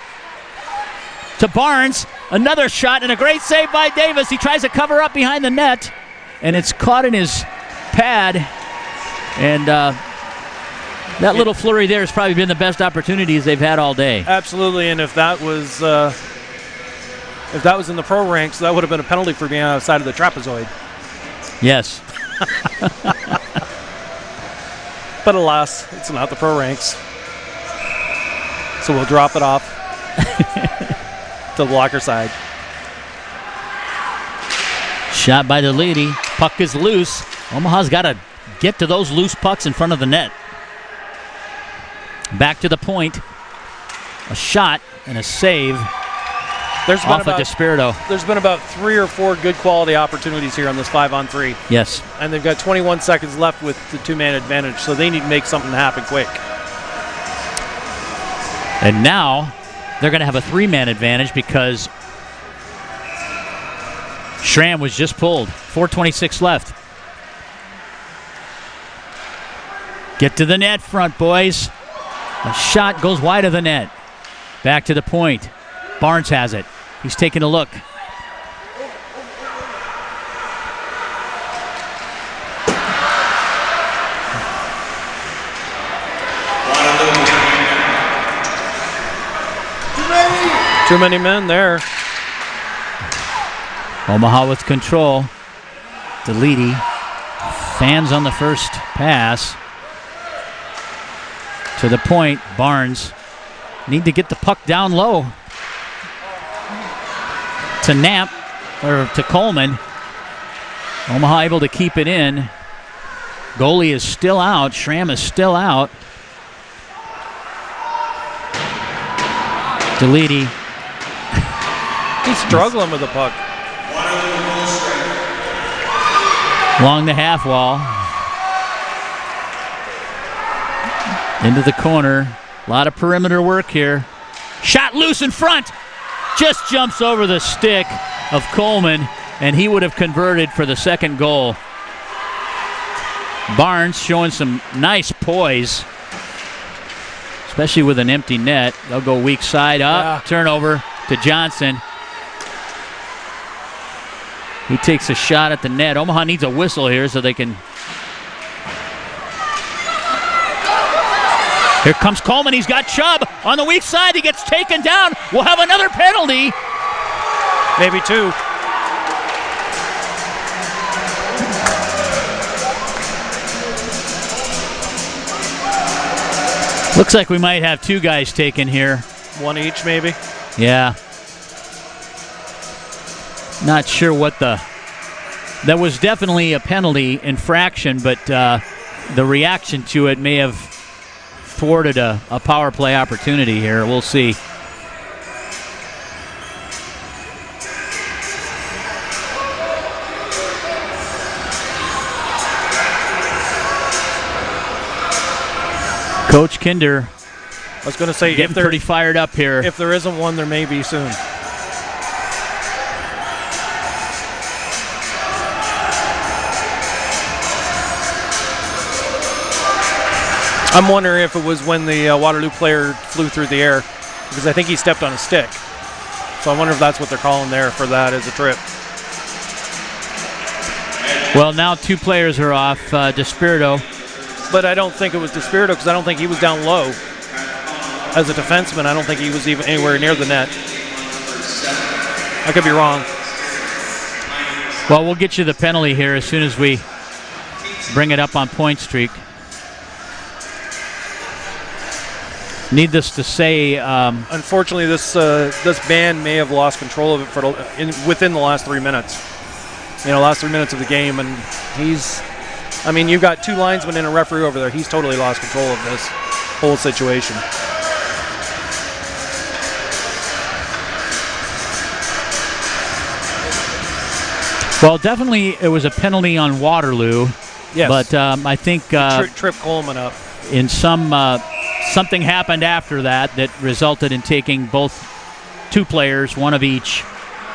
to Barnes. Another shot and a great save by Davis. He tries to cover up behind the net, and it's caught in his pad. And that little flurry there has probably been the best opportunities they've had all day. Absolutely, and if that was in the pro ranks, that would have been a penalty for being outside of the trapezoid. Yes. But alas, it's not the pro ranks. So we'll drop it off to the blocker side. Shot by the lady. Puck is loose. Omaha's got to get to those loose pucks in front of the net. Back to the point. A shot and a save. There's been about 3 or 4 good quality opportunities here on this 5-on-3. Yes. And they've got 21 seconds left with the 2-man advantage, so they need to make something happen quick. And now they're going to have a 3-man advantage because Schramm was just pulled. 4:26 left. Get to the net front, boys. A shot goes wide of the net. Back to the point. Barnes has it. He's taking a look. Too many men there. Omaha with control. Deledy fans on the first pass. To the point, Barnes need to get the puck down low. To Knapp, or to Coleman. Omaha able to keep it in. Goalie is still out. Schramm is still out. Deledy. He's struggling with the puck. Along the half wall. Into the corner. A lot of perimeter work here. Shot loose in front. Just jumps over the stick of Coleman, and he would have converted for the second goal. Barnes showing some nice poise, especially with an empty net. They'll go weak side up. Yeah. Turnover to Johnson. He takes a shot at the net. Omaha needs a whistle here so they can... Here comes Coleman. He's got Chubb on the weak side. He gets taken down. We'll have another penalty. Maybe 2. Looks like we might have 2 guys taken here. 1 each, maybe. Yeah. Not sure what the... That was definitely a penalty infraction, but the reaction to it may have thwarted a power play opportunity here. We'll see. Coach Kinder, I was going to say, getting pretty fired up here. If there isn't one, there may be soon. I'm wondering if it was when the Waterloo player flew through the air, because I think he stepped on a stick. So I wonder if that's what they're calling there for that as a trip. Well, now 2 players are off. DeSpirito. But I don't think it was DeSpirito, because I don't think he was down low. As a defenseman, I don't think he was even anywhere near the net. I could be wrong. Well, we'll get you the penalty here as soon as we bring it up on Point Streak. Needless to say, unfortunately, this band may have lost control of it within the last 3 minutes. Last 3 minutes of the game, and you've got 2 linesmen and a referee over there. He's totally lost control of this whole situation. Well, definitely it was a penalty on Waterloo. Yes. But I think trip Coleman up. In something happened after that resulted in taking both 2 players, 1 of each.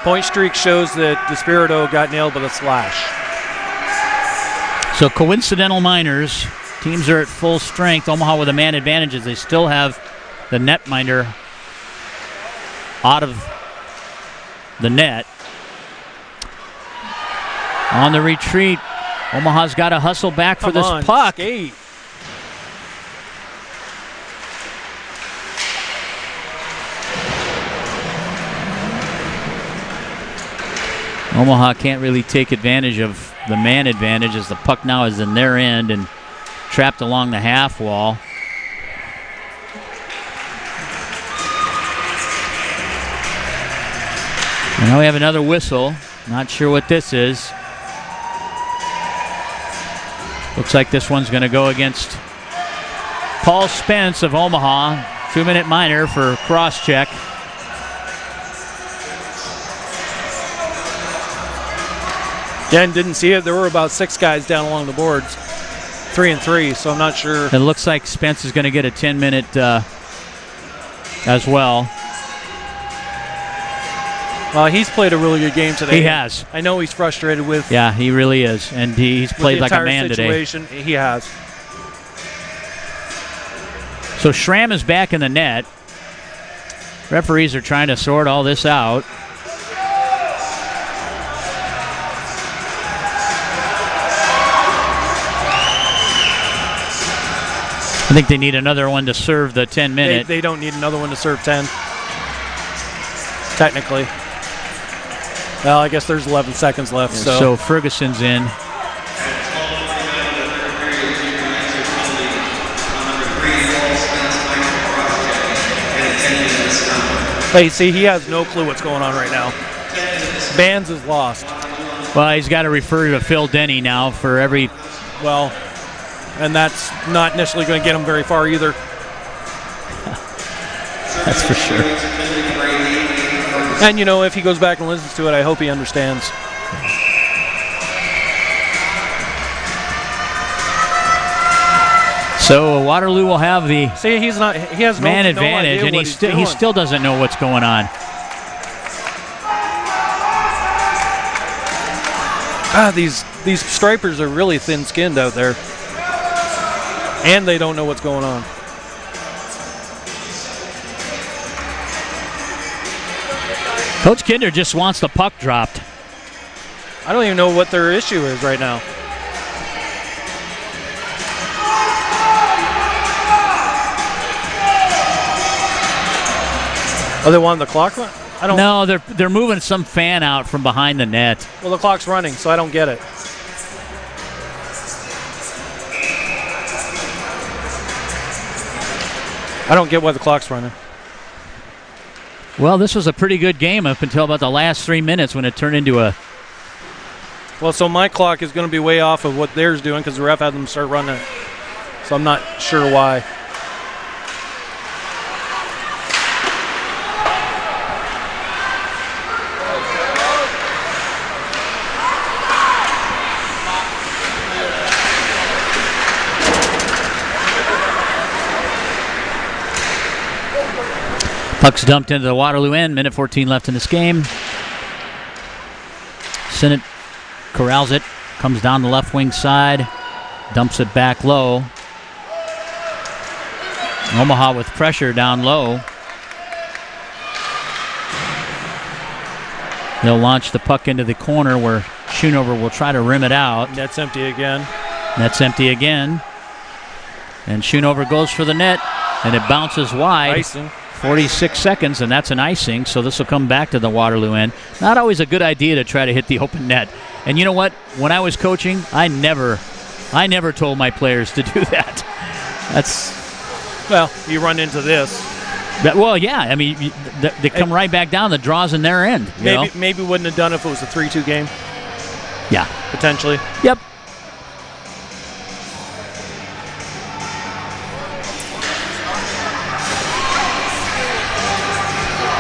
Point Streak shows that DeSpirito got nailed with a slash. So coincidental minors Teams are at full strength. Omaha with a man advantage as they still have the netminder out of the net. On the retreat, Omaha's got to hustle back for this puck. Skate. Omaha can't really take advantage of the man advantage as the puck now is in their end and trapped along the half wall. And now we have another whistle. Not sure what this is. Looks like this one's going to go against Paul Spence of Omaha. 2-minute minor for cross-check. Again, didn't see it. There were about 6 guys down along the boards. 3 and 3, so I'm not sure. It looks like Spence is going to get a 10-minute as well. He's played a really good game today. He has. I know he's frustrated with. Yeah, he really is, and he's played like a man situation. Today. He has. So Schramm is back in the net. Referees are trying to sort all this out. I think they need another one to serve the 10-minute. They don't need another one to serve 10. Technically. Well, I guess there's 11 seconds left. So Ferguson's in. Hey, see, he has no clue what's going on right now. Bands is lost. Well, he's got to refer to Phil Denny now for every... Well, and that's not necessarily going to get him very far either. That's for sure. And, if he goes back and listens to it, I hope he understands. So Waterloo will have the he has man no advantage, idea and he still doesn't know what's going on. These stripers are really thin-skinned out there. And they don't know what's going on. Coach Kinder just wants the puck dropped. I don't even know what their issue is right now. Oh, they wanted the clock run? No, they're moving some fan out from behind the net. Well, the clock's running, so I don't get it. I don't get why the clock's running. Well, this was a pretty good game up until about the last 3 minutes when it turned into a... Well, so my clock is going to be way off of what theirs doing because the ref had them start running it. So I'm not sure why. Puck's dumped into the Waterloo end. Minute 14 left in this game. Sinnott corrals it. Comes down the left wing side. Dumps it back low. Omaha with pressure down low. They'll launch the puck into the corner where Schoonover will try to rim it out. Net's empty again. Net's empty again. And Schoonover goes for the net. And it bounces wide. Icing. 46 seconds, and that's an icing, so this will come back to the Waterloo end. Not always a good idea to try to hit the open net. And you know what? When I was coaching, I never told my players to do that. Well, you run into this. Yeah, I mean, they come right back down. The draw's in their end. Maybe wouldn't have done it if it was a 3-2 game. Yeah. Potentially. Yep.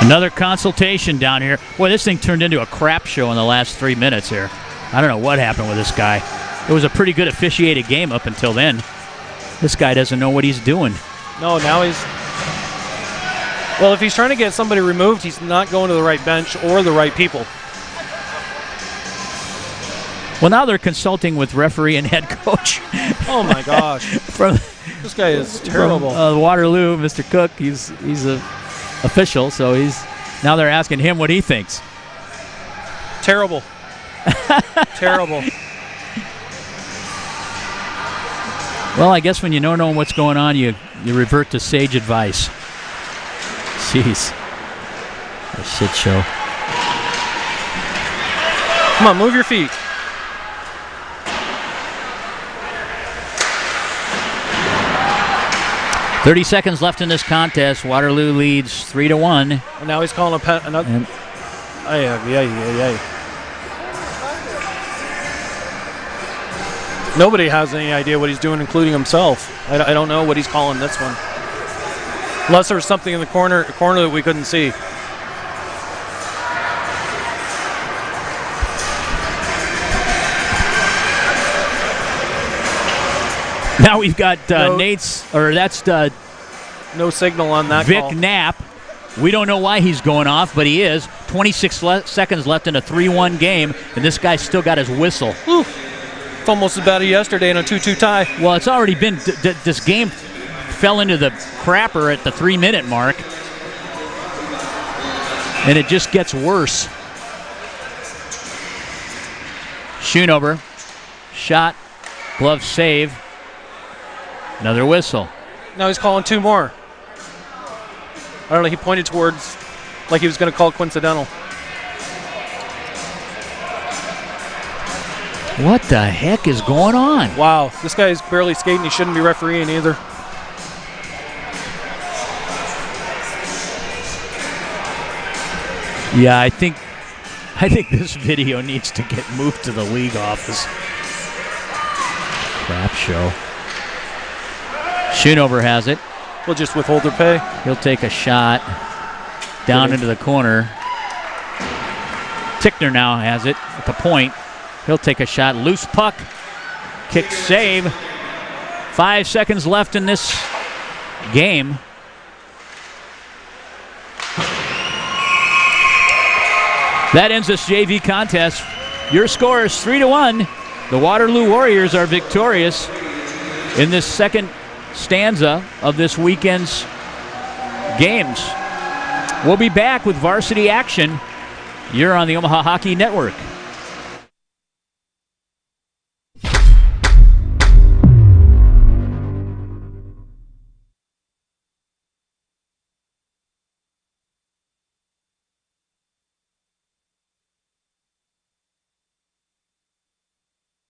Another consultation down here. Boy, this thing turned into a crap show in the last 3 minutes here. I don't know what happened with this guy. It was a pretty good officiated game up until then. This guy doesn't know what he's doing. No, now he's... Well, if he's trying to get somebody removed, he's not going to the right bench or the right people. Well, now they're consulting with referee and head coach. Oh my gosh! This guy is terrible. From, Waterloo, Mr. Cook. He's a official, so now they're asking him what he thinks. Terrible. Terrible. Well, I guess when you don't know what's going on, you revert to sage advice. Jeez. A shit show. Come on, move your feet. "30 seconds left in this contest. Waterloo leads 3-1. Now he's calling another. Nobody has any idea what he's doing, including himself. I don't know what he's calling this one. Unless there was something in the corner that we couldn't see. Now we've got No signal on that Vic call. Knapp. We don't know why he's going off, but he is. 26 seconds left in a 3-1 game, and this guy's still got his whistle. Whew. It's almost as bad as yesterday in a 2-2 tie. Well, it's already been this game fell into the crapper at the 3-minute mark, and it just gets worse. Schoonover, shot, glove save, another whistle. Now he's calling two more. I don't know, he pointed towards like he was going to call coincidental. What the heck is going on? Wow, this guy is barely skating. He shouldn't be refereeing either. Yeah, I think this video needs to get moved to the league office. Crap show. Schoonover has it. We'll just withhold their pay. He'll take a shot down into the corner. Tickner now has it at the point. He'll take a shot. Loose puck. Kick save. 5 seconds left in this game. That ends this JV contest. Your score is 3-1. The Waterloo Warriors are victorious in this second stanza of this weekend's games. We'll be back with varsity action. You're on the Omaha Hockey Network.